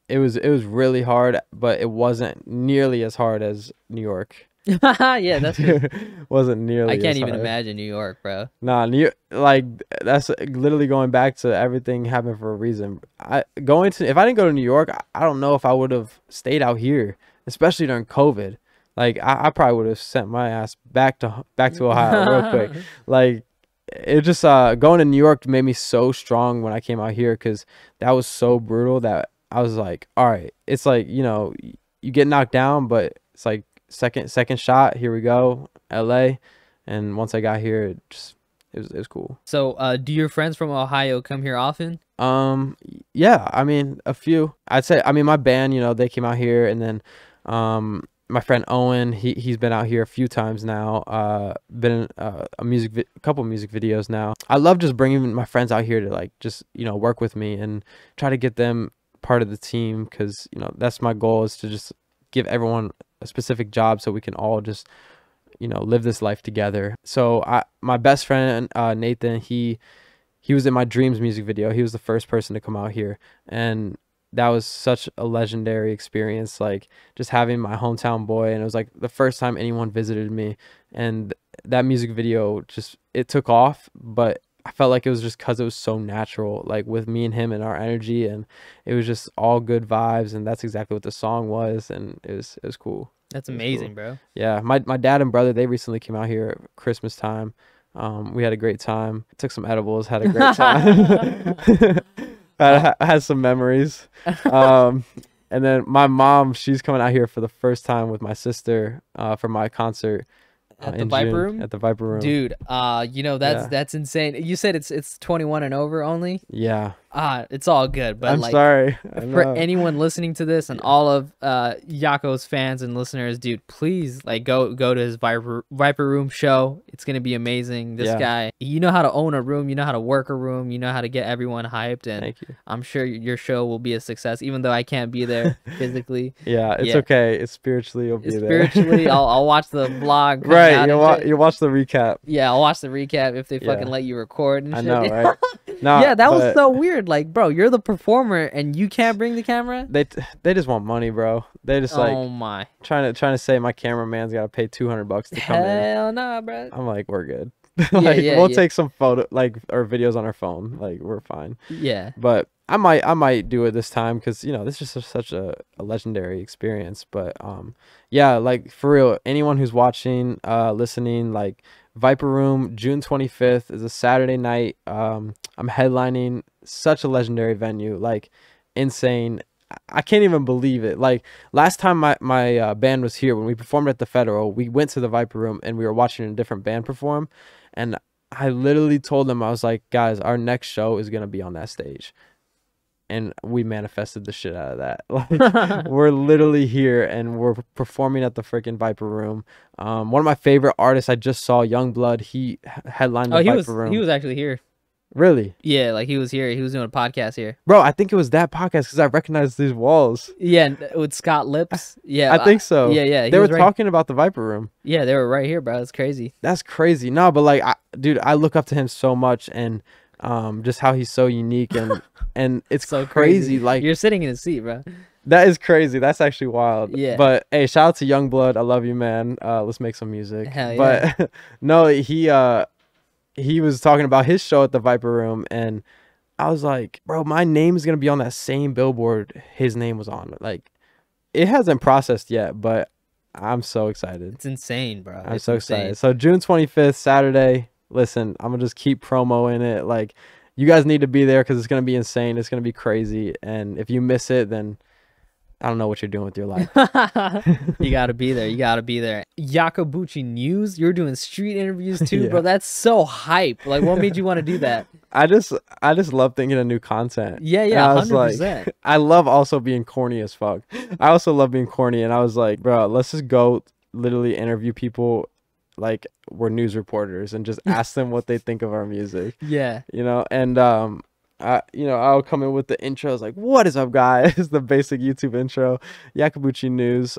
it was really hard, but it wasn't nearly as hard as New York. Yeah, that's wasn't nearly. I can't even imagine New York, bro. Nah, like that's literally going back to everything happened for a reason. If I didn't go to New York, I don't know if I would have stayed out here, especially during COVID. Like I probably would have sent my ass back to Ohio real quick. Like it just going to New York made me so strong when I came out here, because that was so brutal that I was like, all right, it's like, you know, you get knocked down, but it's like second shot, here we go, LA. And once I got here, it was cool. So do your friends from Ohio come here often? Yeah, I mean, a few. I'd say, I mean, my band, you know, they came out here, and then my friend Owen, he's been out here a few times now, been in a couple music videos now. I love just bringing my friends out here to like just, you know, work with me and try to get them part of the team, because, you know, that's my goal, is to just give everyone a specific job so we can all just, you know, live this life together. So my best friend Nathan, he was in my Dreams music video. He was the first person to come out here, and that was such a legendary experience, like just having my hometown boy. And it was like the first time anyone visited me, and that music video it took off. But I felt like it was just because it was so natural, like with me and him and our energy, and it was just all good vibes, and that's exactly what the song was, and it was cool. That's amazing, cool, bro. Yeah, my dad and brother, they recently came out here at Christmas time. We had a great time. Took some edibles, had a great time. I had some memories. And then my mom, she's coming out here for the first time with my sister for my concert. At the Viper Room? At the Viper Room. Dude, you know, that's insane. You said it's 21 and over only? Yeah. It's all good, but I'm sorry. For anyone listening to this and all of Yaco's fans and listeners, dude, please like go to his Viper Room show. It's gonna be amazing. This guy, you know how to own a room, you know how to work a room, you know how to get everyone hyped, and thank you. I'm sure your show will be a success, even though I can't be there physically. Yeah, it's okay. It's spiritually, you'll be there. Spiritually, I'll watch the vlog. Right, you'll watch the recap. Yeah, I'll watch the recap if they fucking let you record and shit. I know, right? No, yeah, that was so weird. Like, bro, you're the performer and you can't bring the camera? They just want money, bro. They just like, oh my, trying to say my cameraman's got to pay $200 to come in. Hell nah, bro. I'm like, we're good. Like, we'll take some photo or videos on our phone. Like, we're fine. Yeah. But I might do it this time, because, you know, this is just such a legendary experience. But yeah, like for real, anyone who's watching, listening, like Viper Room, June 25th is a Saturday night. I'm headlining such a legendary venue, like insane. I can't even believe it. Like last time my band was here, when we performed at the Federal, we went to the Viper Room and we were watching a different band perform, and I literally told them, I was like, guys, our next show is gonna be on that stage. And we manifested the shit out of that. Like, we're literally here and we're performing at the freaking Viper Room. One of my favorite artists I just saw, Youngblood, he headlined the Viper Room. He was actually here. Really? Yeah, like he was here. He was doing a podcast here. Bro, I think it was that podcast, because I recognized these walls. Yeah, with Scott Lips. Yeah, I think so. Yeah. They were talking about the Viper Room. Yeah, they were right here, bro. That's crazy. That's crazy. No, but like, dude, I look up to him so much, and just how he's so unique, and it's so crazy. Like, you're sitting in his seat, bro. That is crazy. That's actually wild. Yeah. But hey, shout out to Youngblood. I love you, man. Let's make some music. Hell yeah. But no, he was talking about his show at the Viper Room, and I was like, bro, my name is gonna be on that same billboard his name was on. Like, it hasn't processed yet, but I'm so excited. It's insane, bro. I'm so excited. So June 25th, Saturday. Listen, I'm gonna just keep promoing it. Like, you guys need to be there because it's gonna be insane. It's gonna be crazy. And if you miss it, then I don't know what you're doing with your life. You gotta be there. You gotta be there. Yacobucci News. You're doing street interviews too, Yeah. bro. That's so hype. Like, what made you want to do that? I just love thinking of new content. Yeah, And yeah, I was 100%. like, I love also being corny as fuck. I also love being corny, and I was like, bro, let's just go literally interview people like we're news reporters and just ask them what they think of our music. Yeah. You know, and I'll come in with the intros like, "What is up, guys?" The basic YouTube intro, Yacobucci News.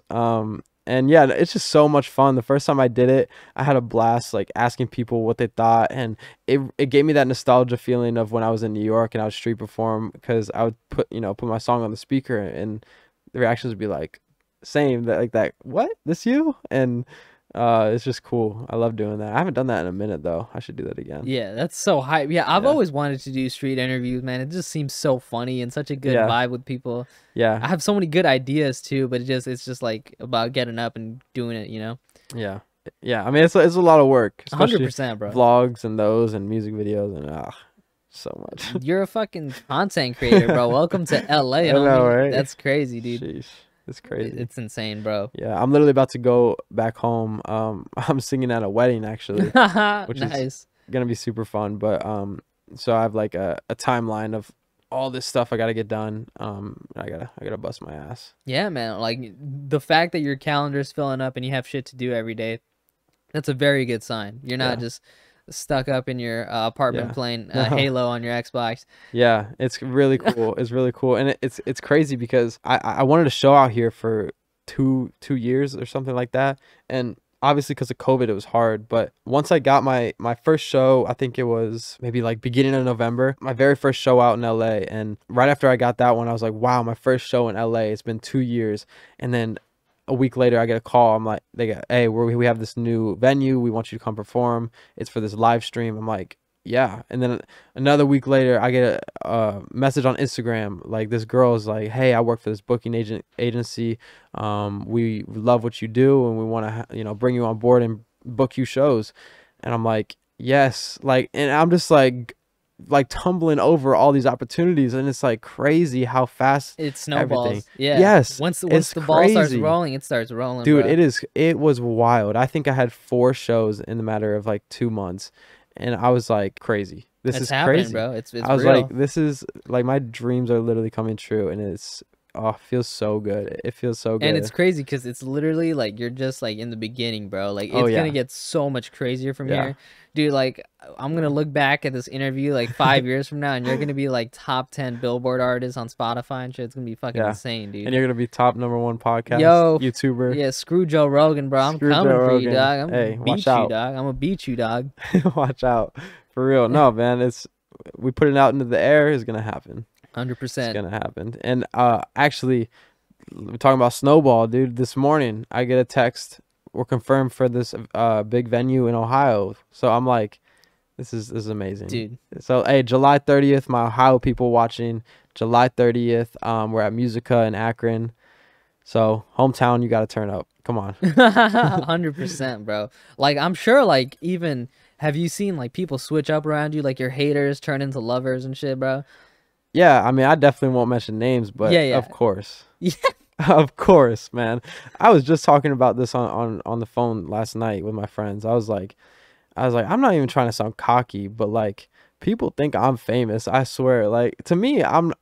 And yeah, it's just so much fun. The first time I did it, I had a blast, like asking people what they thought, and it gave me that nostalgia feeling of when I was in New York and I would street perform, because I would put my song on the speaker, and the reactions would be like, same, that like that, what, this you? And it's just cool. I love doing that. I haven't done that in a minute though. I should do that again. Yeah, that's so hype. Yeah, I've always wanted to do street interviews, man. It just seems so funny and such a good vibe with people. Yeah. I have so many good ideas too, but it's just like about getting up and doing it, you know? Yeah. Yeah. I mean, it's a lot of work. 100%, bro. Vlogs and those and music videos and so much. You're a fucking content creator, bro. Welcome to LA. I know, right? That's crazy, dude. Sheesh. It's crazy. It's insane, bro. Yeah, I'm literally about to go back home. I'm singing at a wedding actually, which Nice. is gonna be super fun. But so I have like a timeline of all this stuff I gotta get done. I gotta bust my ass. Yeah, man. Like, the fact that your calendar's filling up and you have shit to do every day, that's a very good sign. You're not just stuck up in your apartment playing Halo on your Xbox. Yeah, it's really cool. It's really cool, and it's crazy because I wanted a show out here for two years or something like that, and obviously because of COVID it was hard. But once I got my first show, I think it was maybe like beginning of November, my very first show out in LA, and right after I got that one, I was like, wow, my first show in LA. It's been 2 years, and then a week later I get a call. I'm like, hey, we have this new venue, we want you to come perform, it's for this live stream. I'm like, yeah. And then another week later I get a message on Instagram, like this girl is like, hey, I work for this booking agency, we love what you do and we want to bring you on board and book you shows. And I'm like, yes. Like, and I'm just like tumbling over all these opportunities, and it's like crazy how fast it snowballs. Everything. Yeah. Yes. Once the ball starts rolling, it starts rolling. Dude, bro. it was wild. I think I had 4 shows in the matter of like 2 months, and I was like, crazy. This is crazy, bro. It's I was real. like, this is like, my dreams are literally coming true, and it feels so good. It feels so good. And it's crazy because it's literally like you're just like in the beginning, bro. Like, it's gonna get so much crazier from here. Dude, like, I'm gonna look back at this interview like 5 years from now, and you're gonna be like top 10 Billboard artist on Spotify and shit. It's gonna be fucking insane, dude. And you're gonna be top #1 podcast YouTuber. Yeah, screw Joe Rogan, bro. I'm coming for you, dog. I'm hey, gonna watch beat out. you, dog. I'm gonna beat you, dog. Watch out, for real. No, man, we put it out into the air. It's gonna happen. 100%. It's gonna happen. And actually, we're talking about snowball, dude. This morning I get a text, we're confirmed for this big venue in Ohio. So I'm like, this is amazing, dude. So hey, July 30th, my Ohio people watching, July 30th, we're at Musica in Akron. So hometown, you gotta turn up. Come on. 100%, bro. Like, I'm sure, like, even have you seen like people switch up around you, like your haters turn into lovers and shit, bro? Yeah, I mean, I definitely won't mention names, but of course. Yeah. Of course, man. I was just talking about this on the phone last night with my friends. I was like, I'm not even trying to sound cocky, but like, people think I'm famous. I swear. Like, to me, I've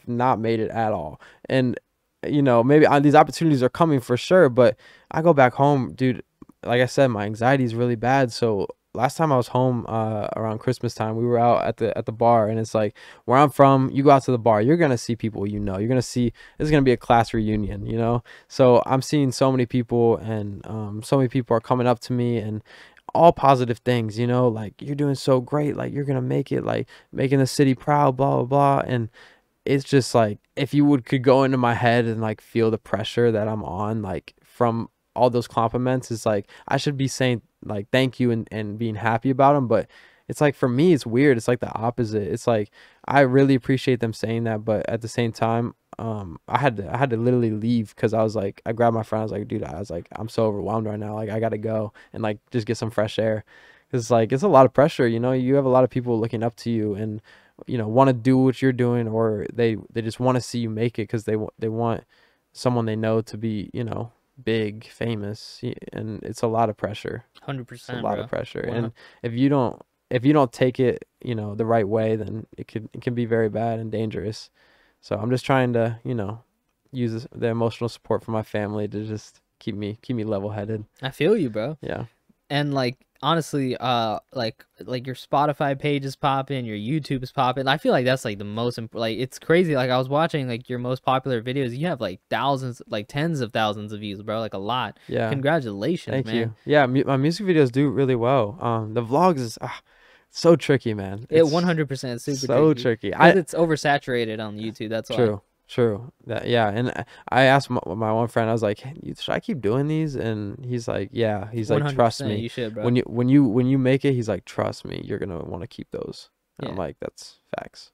not made it at all. And maybe these opportunities are coming for sure, but I go back home, dude. Like I said, my anxiety is really bad. So last time I was home around Christmas time, we were out at the bar, and it's like, where I'm from, you go out to the bar, you're gonna see people, you're gonna see, it's gonna be a class reunion, so I'm seeing so many people, and so many people are coming up to me, and all positive things, like, you're doing so great, like, you're gonna make it, like, making the city proud, blah blah blah. And it's just like, if you could go into my head and like feel the pressure that I'm on, like from all those compliments, it's like I should be saying like thank you and being happy about them, but it's like for me it's weird. It's like the opposite. It's like I really appreciate them saying that, but at the same time, I had to literally leave because I was like, I grabbed my friend, I was like, dude, I was like, I'm so overwhelmed right now, like I gotta go and like just get some fresh air. It's like, it's a lot of pressure, you know. You have a lot of people looking up to you and, you know, want to do what you're doing, or they just want to see you make it because they want someone they know to be, you know, big, famous, and it's a lot of pressure. 100%, it's a lot bro. of pressure. 100%. And if you don't take it, you know, the right way, then it can be very bad and dangerous. So I'm just trying to, you know, use the emotional support from my family to just keep me level headed. I feel you, bro. Yeah. And like honestly, like your Spotify page is popping, your YouTube is popping. I feel like that's like the most like, it's crazy. Like I was watching like your most popular videos, you have like thousands, like tens of thousands of views, bro. Like a lot. Yeah. Congratulations, Thank man. you. Yeah, my music videos do really well. The vlogs is so tricky, man. It 100% super so tricky. tricky. It's oversaturated on YouTube. That's true. why. True. That, yeah. And I asked my one friend, I was like, hey, should I keep doing these? And he's like, yeah. He's like, trust me. You should, bro. When you make it, he's like, trust me, you're gonna want to keep those. And I'm like, that's facts.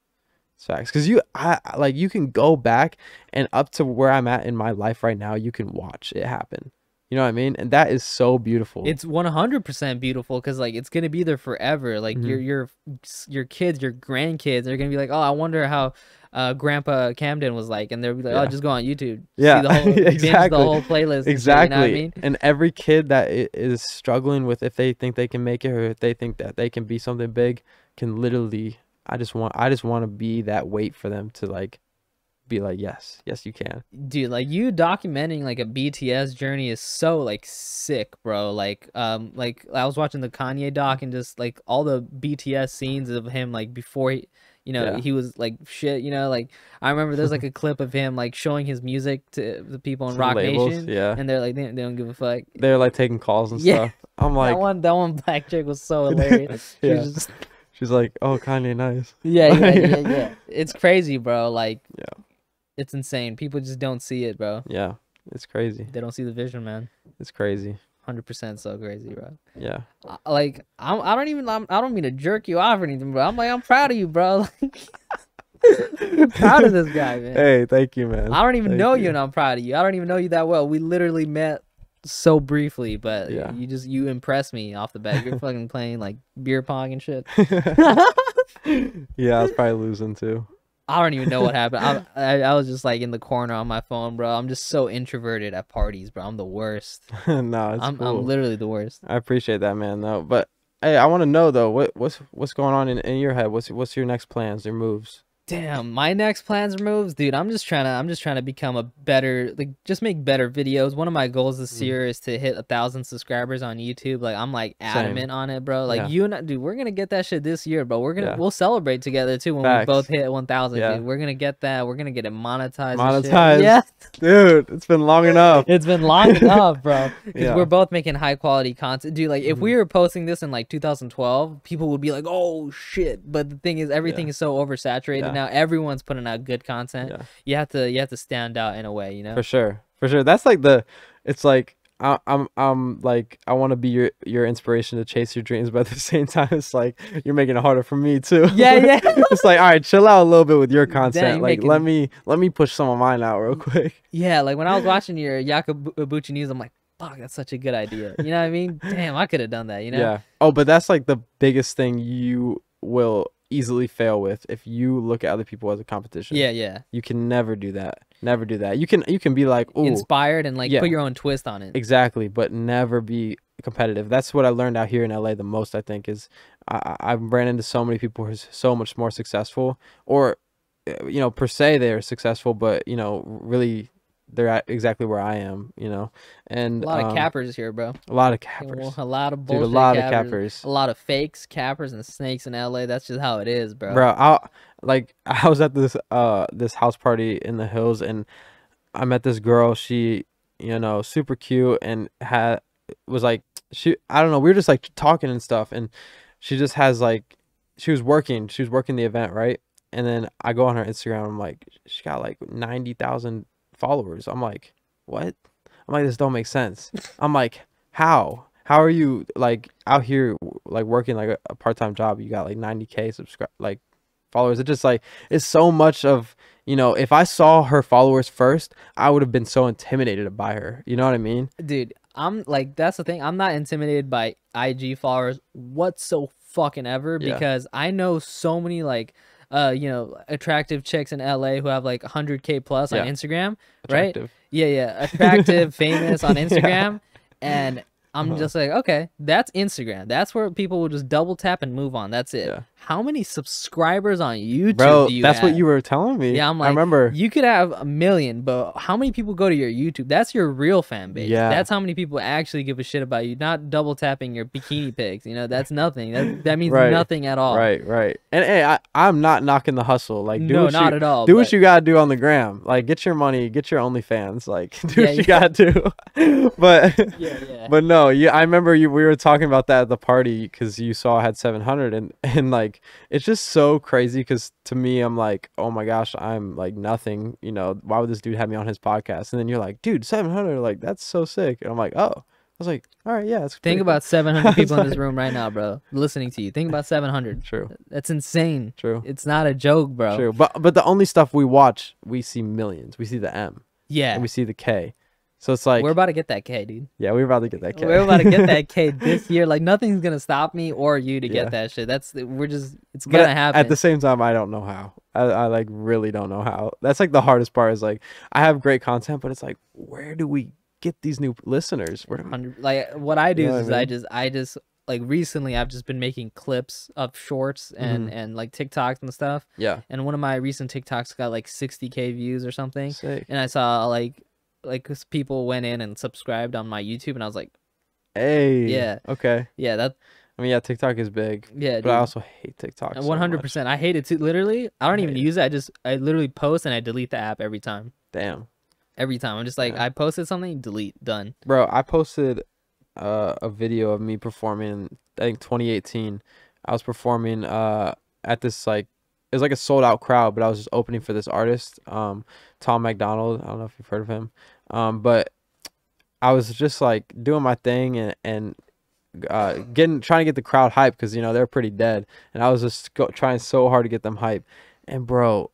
It's facts. Because you can go back and up to where I'm at in my life right now, you can watch it happen. You know what I mean? And that is so beautiful. It's 100% beautiful because like it's gonna be there forever. Like your kids, your grandkids are gonna be like, oh, I wonder how Grandpa Camden was like, and they'll be like, oh, just go on YouTube, see the whole exactly, the whole playlist. Exactly. Shit, you know what I mean? And every kid that is struggling with, if they think they can make it, or if they think that they can be something big, can literally. I just want to be that weight for them to like. Be like, yes you can, dude. Like you documenting like a BTS journey is so like sick, bro. Like I was watching the Kanye doc and just like all the BTS scenes of him like before he, you know, he was like shit, you know. Like I remember there's like a clip of him like showing his music to the people in Rock Nation, and they're like they don't give a fuck. They're like taking calls and stuff. I'm like, that one black chick was so hilarious. She's like, oh, Kanye, nice. Yeah. It's crazy, bro. Like yeah. It's insane. People just don't see it, bro. Yeah, it's crazy. They don't see the vision, man. It's crazy. 100% so crazy, bro. Yeah. Like I don't mean to jerk you off or anything, bro. I'm proud of you, bro. Proud of this guy, man. Hey, thank you, man. I don't even know you, and I'm proud of you. I don't even know you that well. We literally met so briefly, but you impressed me off the bat. You're fucking playing like beer pong and shit. Yeah, I was probably losing too. I don't even know what happened. I was just like in the corner on my phone, bro. I'm just so introverted at parties, bro. I'm the worst. No, I'm cool. I'm literally the worst. I appreciate that, man. Though, but hey, I want to know though, what's going on in your head? What's your next plans or moves? Damn, my next plans or moves, dude. I'm just trying to become a better, like, just make better videos. One of my goals this year is to hit 1,000 subscribers on YouTube. Like, I'm like adamant on it, bro. Like you and I, dude, we're gonna get that shit this year, bro. We'll celebrate together too when we both hit 1,000. Dude, we're gonna get that. We're gonna get it monetized. Yeah, dude, it's been long enough. It's been long enough, bro. Because we're both making high quality content, dude. Like, if we were posting this in like 2012, people would be like, "Oh shit!" But the thing is, everything is so oversaturated. Now everyone's putting out good content. You have to stand out in a way, you know. For sure. That's like it's like I'm like, I want to be your inspiration to chase your dreams, but at the same time it's like you're making it harder for me too. Yeah. It's like, all right, chill out a little bit with your content. Dang, like let me push some of mine out real quick. Yeah, like when I was watching your Yacobucci news, I'm like, fuck, that's such a good idea. You know what I mean? Damn, I could have done that, you know? Yeah. Oh, but that's like the biggest thing you will easily fail with if you look at other people as a competition. Yeah. You can never do that. You can be like, ooh, inspired and like put your own twist on it. Exactly, but never be competitive. That's what I learned out here in LA the most, I think, is I've ran into so many people who are so much more successful, or you know, per se they're successful, but you know, really they're at exactly where I am, you know. And a lot of cappers here, bro. A lot of cappers. A lot of bullshit. Dude, a lot of cappers. A lot of fakes, cappers, and snakes in LA. That's just how it is, bro. Bro, I was at this house party in the hills, and I met this girl. She, you know, super cute, and was like, I don't know, we were just like talking and stuff, and she just has like, she was working the event, right? And then I go on her Instagram. I'm like, she got like 90,000 followers. I'm like, what? I'm like, this don't make sense. I'm like, how? How are you like out here like working like a part-time job? You got like 90K like followers. It's just like, it's so much of, you know, if I saw her followers first, I would have been so intimidated by her. You know what I mean? Dude, I'm like, that's the thing. I'm not intimidated by IG followers whatsoever because I know so many like you know, attractive chicks in LA who have like 100K plus on Instagram, attractive. Right? Yeah, attractive, famous on Instagram, and I'm just like, okay, that's Instagram. That's where people will just double tap and move on. That's it. Yeah. How many subscribers on YouTube do you that's have? What you were telling me. Yeah, I'm like, I remember. You could have 1 million, but how many people go to your YouTube? That's your real fan base. Yeah. That's how many people actually give a shit about you, not double tapping your bikini pics. You know, that's nothing. That means nothing at all. Right. And hey, I'm not knocking the hustle. Like, not at all. Do what you gotta do on the gram. Like, get your money, get your OnlyFans. Like, do what you gotta do. But no, I remember we were talking about that at the party because you saw I had 700 and like, it's just so crazy because to me, I'm like, oh my gosh, I'm like nothing. You know, why would this dude have me on his podcast? And then you're like, dude, 700, like that's so sick. And I'm like, oh. I was like, all right, yeah. Think about 700 people in this room right now, bro, listening to you. Think about 700. True. That's insane. True. It's not a joke, bro. True. But the only stuff we watch, we see millions. We see the M. Yeah. And we see the K. So it's like, we're about to get that K, dude. Yeah, we're about to get that K. We're about to get that K this year. Like, nothing's gonna stop me or you to get that shit. It's gonna happen. At the same time, I don't know how. I like really don't know how. That's like the hardest part is like, I have great content, but it's like, where do we get these new listeners? Like, what I do is I just like recently I've just been making clips of shorts and like TikToks and stuff. Yeah. And one of my recent TikToks got like 60K views or something. Sick. And I saw like people went in and subscribed on my YouTube, and I was like, hey, yeah, okay, yeah, I mean, yeah, TikTok is big, yeah, but dude. I also hate TikTok 100%. I hate it too. Literally, I don't even use it. I literally post and I delete the app every time. Damn. Every time. I'm just like, I posted something, delete, done. Bro, I posted a video of me performing, I think 2018. I was performing at this like, it was like a sold out crowd, but I was just opening for this artist, Tom McDonald. I don't know if you've heard of him. But I was just like doing my thing and trying to get the crowd hyped because, you know, they're pretty dead. And I was just trying so hard to get them hyped. And bro,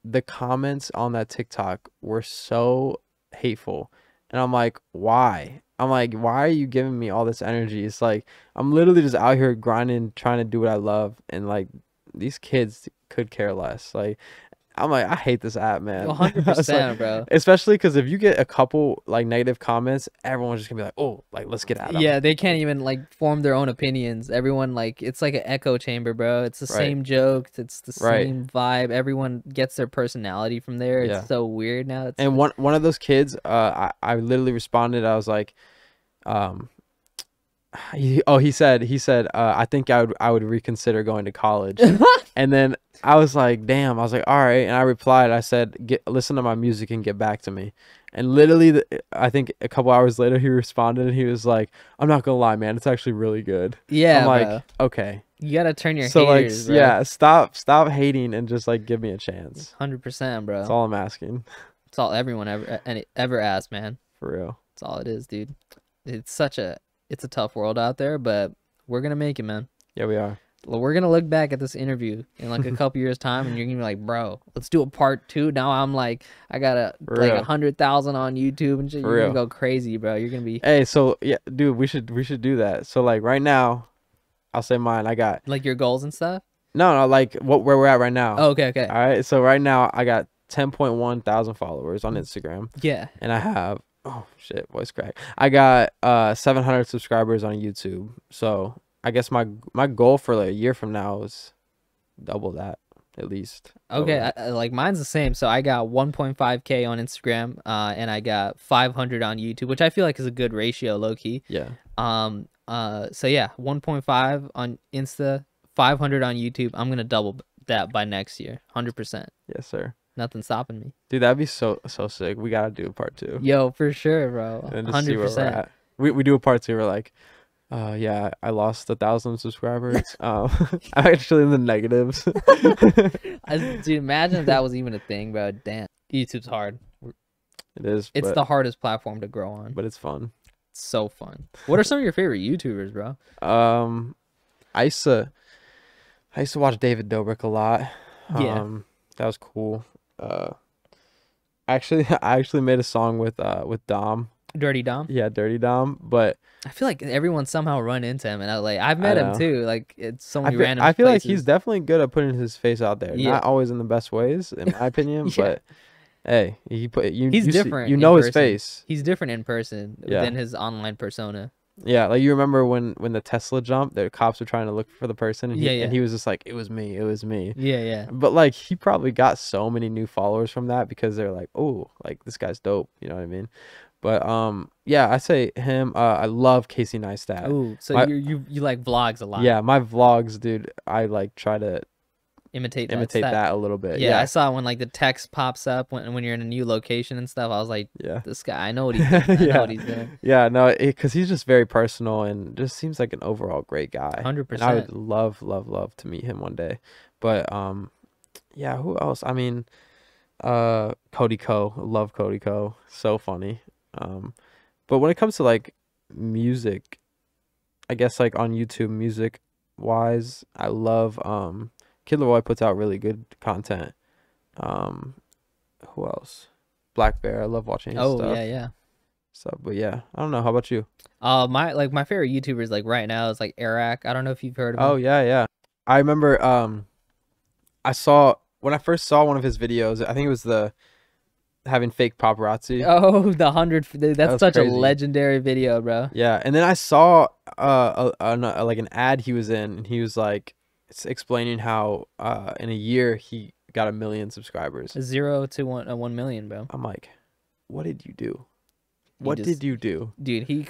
the comments on that TikTok were so hateful. And I'm like, why? I'm like, why are you giving me all this energy? It's like, I'm literally just out here grinding, trying to do what I love. And like, these kids could care less. Like, I'm like, I hate this app, man. 100%, like, bro. Especially because if you get a couple like negative comments, everyone's just gonna be like, oh, like let's get out of it. They can't even like form their own opinions. Everyone like, it's like an echo chamber, bro. It's the same jokes. It's the same vibe. Everyone gets their personality from there. It's so weird now. And one of those kids, I literally responded. I was like, he said I think I would reconsider going to college. And then I was like, damn. I was like, all right. And I replied, I said, listen to my music and get back to me. And literally I think a couple hours later he responded and he was like, I'm not gonna lie, man, it's actually really good. Yeah, I'm like, bro. okay, you gotta turn your haters, like, bro. Stop hating and just like give me a chance. 100%, bro. That's all I'm asking. It's all everyone ever asks, man. For real. That's all it is, dude. It's a tough world out there, but we're gonna make it, man. Yeah, we are. We're gonna look back at this interview in like a couple years time, and you're gonna be like, bro, let's do a part 2. Now I'm like, I got like 100,000 on YouTube and shit. You're gonna go crazy, bro. You're gonna be. Hey, so yeah, dude, we should do that. So like right now, I'll say mine. I got like your goals and stuff. No, like where we're at right now. Oh, okay. All right. So right now I got 10.1 thousand followers on Instagram. Yeah. And I have shit, voice crack. I got 700 subscribers on YouTube. So I guess my goal for like a year from now is double that at least. Okay, like mine's the same. So I got 1.5K on Instagram, and I got 500 on YouTube, which I feel like is a good ratio, low key. Yeah. So yeah, 1.5 on Insta, 500 on YouTube. I'm gonna double that by next year, 100%. Yes, sir. Nothing stopping me. Dude, that'd be so sick. We gotta do a part 2. Yo, for sure, bro. And just 100%. See where we're at. We do a part 2. We're like, Yeah, I lost 1,000 subscribers. I'm actually in the negatives. Dude, imagine if that was even a thing, bro. Damn, YouTube's hard. It is. It's the hardest platform to grow on. But it's fun. It's so fun. What are some of your favorite YouTubers, bro? I used to watch David Dobrik a lot. Yeah. That was cool. Actually, I actually made a song with Dom. Dirty Dom. Yeah, Dirty Dom. But I feel like everyone somehow run into him in LA. I've met him too. Like it's so many random. I feel places. like he's definitely good at putting his face out there. Yeah. Not always in the best ways, in my opinion. Yeah. But hey, he's different. You know his person. face. He's different in person than his online persona. Yeah, like you remember when the Tesla jumped, the cops were trying to look for the person, and and he was just like, "It was me, it was me." Yeah, yeah. But like he probably got so many new followers from that because they're like, "Oh, like this guy's dope," you know what I mean? But yeah, I say him. I love Casey Neistat. Oh, so you like vlogs a lot? Yeah, my vlogs, dude. I like try to imitate that a little bit. Yeah, I saw when like the text pops up when you're in a new location and stuff. I was like, this guy, I know what he's doing. I know what he's doing. Yeah, no, because he's just very personal and just seems like an overall great guy. 100%. I would love to meet him one day. But yeah, who else? I mean, Cody Ko. Love Cody Ko. So funny. But when it comes to like music, I guess like on YouTube music wise, I love Kid Leroy puts out really good content. Who else? Black Bear. I love watching his stuff. Yeah. So, but yeah, I don't know. How about you? My favorite YouTubers like right now is like Eric. I don't know if you've heard of him. Oh yeah. I remember when I first saw one of his videos, I think it was the having fake paparazzi. Oh, the 100. That's such crazy. A legendary video, bro. Yeah, and then I saw like an ad he was in, and he was like explaining how in a year he got 1 million subscribers. 0 to 1 million, bro. I'm like, what did you do? What did you do? Dude, he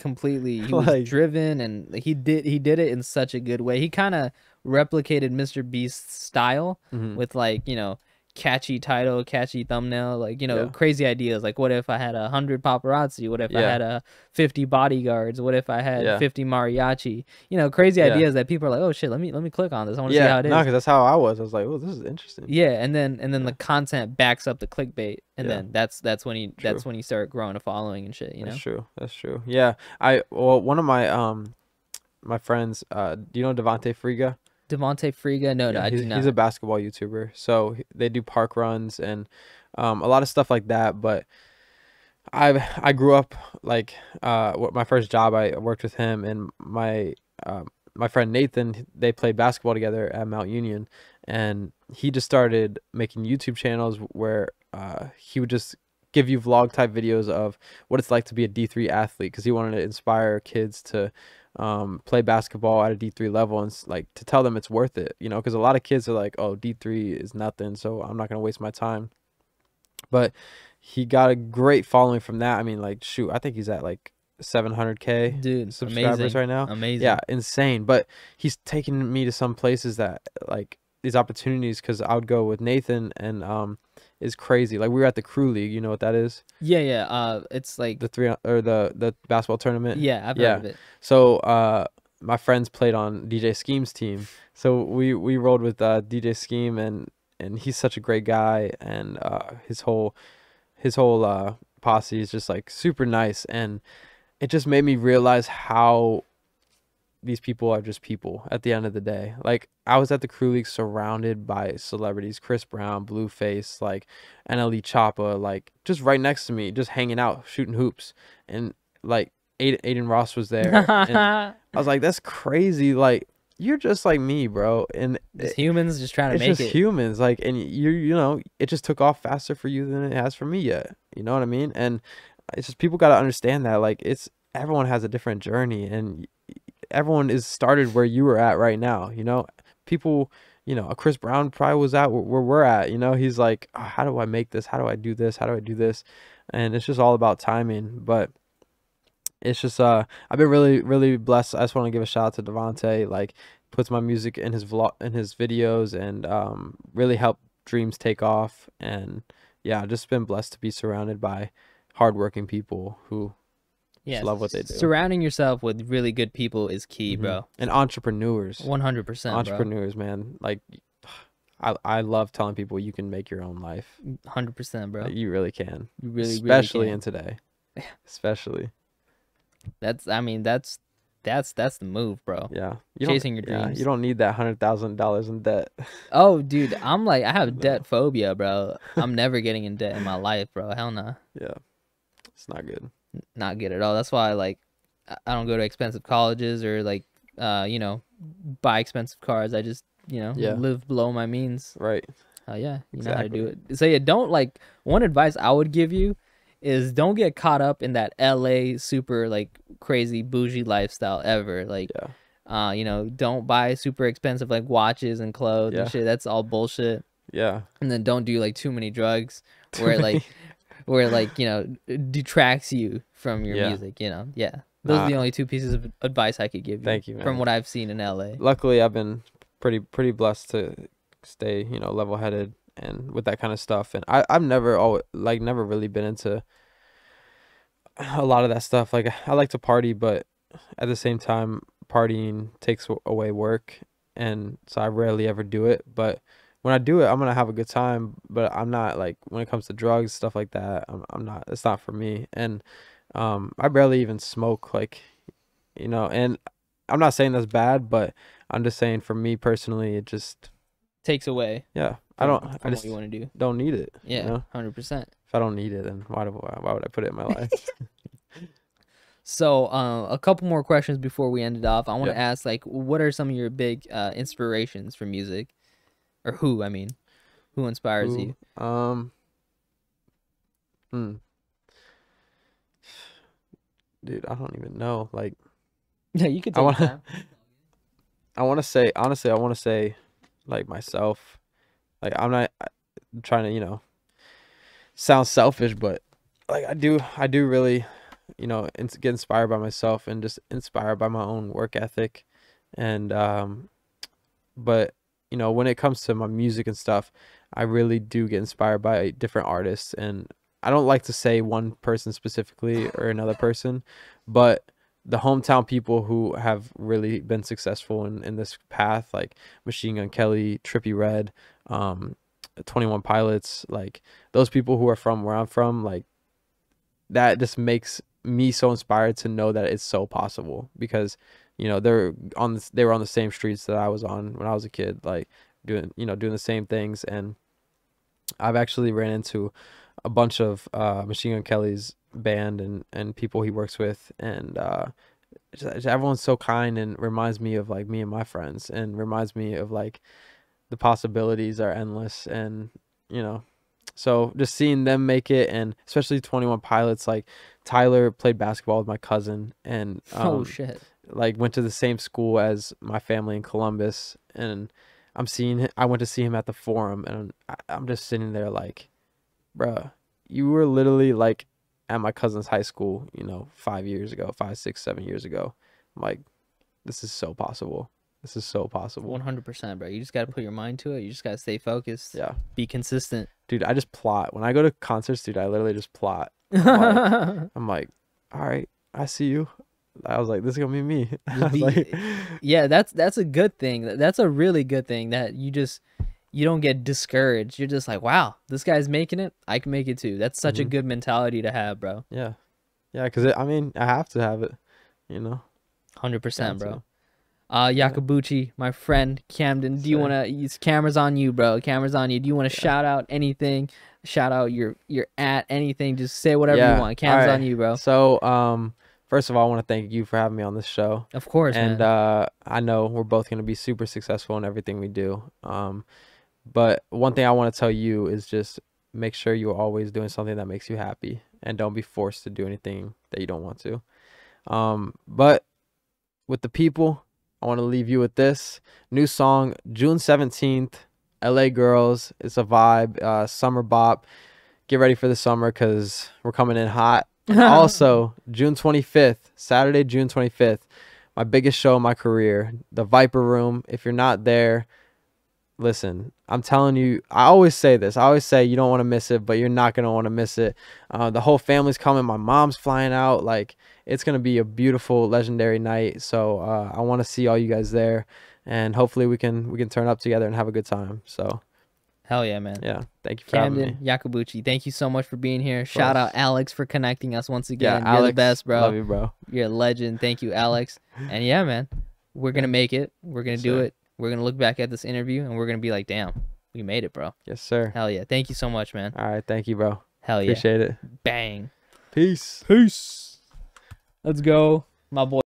was driven, and he did it in such a good way. He kind of replicated Mr. Beast's style with like, you know, catchy title, catchy thumbnail, like, you know, crazy ideas. Like, what if I had 100 paparazzi? What if I had 50 bodyguards? What if I had 50 mariachi? You know, crazy ideas that people are like, oh shit, let me click on this. I want to see how it is. No, because that's how I was. I was like, oh, this is interesting. Yeah, and then the content backs up the clickbait, and then that's when he started growing a following and shit. You know, that's true. Yeah, one of my friends, do you know Devontae Friga? Devontae Friga? No, I do not. He's a basketball YouTuber. So they do park runs and a lot of stuff like that. But I grew up like my first job, I worked with him, and my friend Nathan, they played basketball together at Mount Union, and he just started making YouTube channels where he would just give you vlog type videos of what it's like to be a D3 athlete, because he wanted to inspire kids to play basketball at a D3 level and like to tell them it's worth it, you know, because a lot of kids are like, oh, D3 is nothing, so I'm not gonna waste my time. But he got a great following from that. I mean, like, shoot, I think he's at like 700K subscribers right now. Amazing. Yeah, insane. But he's taking me to some places that like these opportunities, because I would go with Nathan, and is crazy. Like, we were at the Crew League. You know what that is? Yeah. It's like the basketball tournament. Yeah, I've heard of it. So my friends played on DJ Scheme's team. So we rolled with DJ Scheme, and he's such a great guy, and his whole posse is just like super nice, and it just made me realize how these people are just people at the end of the day. Like, I was at the Crew League surrounded by celebrities, Chris Brown, Blueface, like NLE Choppa, like just right next to me, just hanging out, shooting hoops. And like Aiden Ross was there. And I was like, that's crazy. Like, you're just like me, bro. And it's humans just trying to make it. It's just humans. Like, and you know, it just took off faster for you than it has for me yet. You know what I mean? And it's just, people got to understand that, like, everyone has a different journey, and everyone is started where you were at right now. You know, people, you know, Chris Brown probably was at where we're at. You know, he's like, oh, how do I make this? How do I do this? How do I do this? And it's just all about timing. But it's just I've been really, really blessed. I just want to give a shout out to Devontae. Like, puts my music in his videos, and really helped dreams take off. And yeah, just been blessed to be surrounded by hardworking people who Just love what they do. Surrounding yourself with really good people is key, bro. And entrepreneurs. 100%, entrepreneurs, man. Like, I love telling people you can make your own life. 100%, bro. Like, you really can. You really, especially really in today. Especially. That's the move, bro. Yeah. Chasing your dreams. You don't need that $100,000 in debt. Oh, dude, I'm like, I have debt phobia, bro. I'm never getting in debt in my life, bro. Hell no. Yeah. It's not good. Not good at all. That's why, like, I don't go to expensive colleges or, like, you know, buy expensive cars. I just, you know, live below my means. Right. Yeah, you know how to do it. So yeah, don't, like, one advice I would give you is don't get caught up in that LA super, like, crazy bougie lifestyle ever. Like, you know, don't buy super expensive, like, watches and clothes and shit. That's all bullshit. Yeah. And then don't do, like, too many drugs where, like, you know, detracts you from your music, you know. Yeah. Those are the only two pieces of advice I could give you. Thank you, man. From what I've seen in LA. Luckily, I've been pretty blessed to stay, you know, level-headed and with that kind of stuff. And I've never really been into a lot of that stuff. Like, I like to party, but at the same time, partying takes away work, and so I rarely ever do it. But when I do it, I'm gonna have a good time. But I'm not, like, when it comes to drugs, stuff like that, I'm not. It's not for me. And I barely even smoke, like, you know. And I'm not saying that's bad, but I'm just saying for me personally, it just takes away. Yeah, I just what you want to do. Don't need it. Yeah, you know? 100%. If I don't need it, then why would I put it in my life? So, a couple more questions before we end it off. I want to ask, like, what are some of your big inspirations for music, or who inspires you? Dude, I don't even know. Like, yeah, you could take time. I want to say, honestly, like, myself. Like, I'm not trying to, you know, sound selfish, but, like, I do really, you know, get inspired by myself and just inspired by my own work ethic. And but, you know, when it comes to my music and stuff, I really do get inspired by different artists. And I don't like to say one person specifically or another person, but the hometown people who have really been successful in this path, like Machine Gun Kelly, Trippie Redd, 21 Pilots, like those people who are from where I'm from, like, that just makes me so inspired to know that it's so possible, because, you know, they were on the same streets that I was on when I was a kid, like doing the same things. And I've actually ran into a bunch of Machine Gun Kelly's band and people he works with, and just everyone's so kind and reminds me of, like, me and my friends, and reminds me of, like, the possibilities are endless. And, you know, so just seeing them make it, and especially 21 Pilots, like, Tyler played basketball with my cousin, and oh shit, like, went to the same school as my family in Columbus, and I went to see him at the Forum, and I'm just sitting there like, bruh, you were literally, like, at my cousin's high school, you know, 5 years ago, 5, 6, 7 years ago. I'm like, this is so possible. This is so possible. 100%, bro. You just got to put your mind to it. You just got to stay focused. Yeah. Be consistent. Dude, I just plot. When I go to concerts, dude, I literally just plot. I'm like, all right, I see you. I was like, this is going to be me. Yeah, that's a good thing. That's a really good thing, that you don't get discouraged. You're just like, wow, this guy's making it. I can make it too. That's such a good mentality to have, bro. Yeah. Yeah, because, I mean, I have to have it, you know. 100%, bro. Yacobucci, my friend, Camden, do you want to use cameras on you, bro? Cameras on you. Do you want to shout out anything? Shout out your at anything. Just say whatever you want. Cameras on you, bro. So, first of all, I want to thank you for having me on this show. Of course, and, man. I know we're both going to be super successful in everything we do. But one thing I want to tell you is just make sure you're always doing something that makes you happy, and don't be forced to do anything that you don't want to. But with the people, I want to leave you with this new song, June 17th, LA Girls. It's a vibe, summer bop. Get ready for the summer, because we're coming in hot. Also, June 25th, Saturday, June 25th, my biggest show of my career, the Viper Room. If you're not there, listen, I'm telling you, I always say this. I always say you don't want to miss it, but you're not going to want to miss it. The whole family's coming. My mom's flying out. Like, it's going to be a beautiful, legendary night. So I want to see all you guys there, and hopefully we can turn up together and have a good time. So hell yeah, man. Yeah, thank you for having me. Camden, Yacobucci, thank you so much for being here. Shout out Alex for connecting us once again. Yeah, You're Alex, the best, bro. Love you, bro. You're a legend. Thank you, Alex. And yeah, man, we're going to make it. We're going to do it. We're going to look back at this interview, and we're going to be like, damn, we made it, bro. Yes, sir. Hell yeah. Thank you so much, man. All right, thank you, bro. Hell yeah. Appreciate it. Bang. Peace. Peace. Let's go. My boy.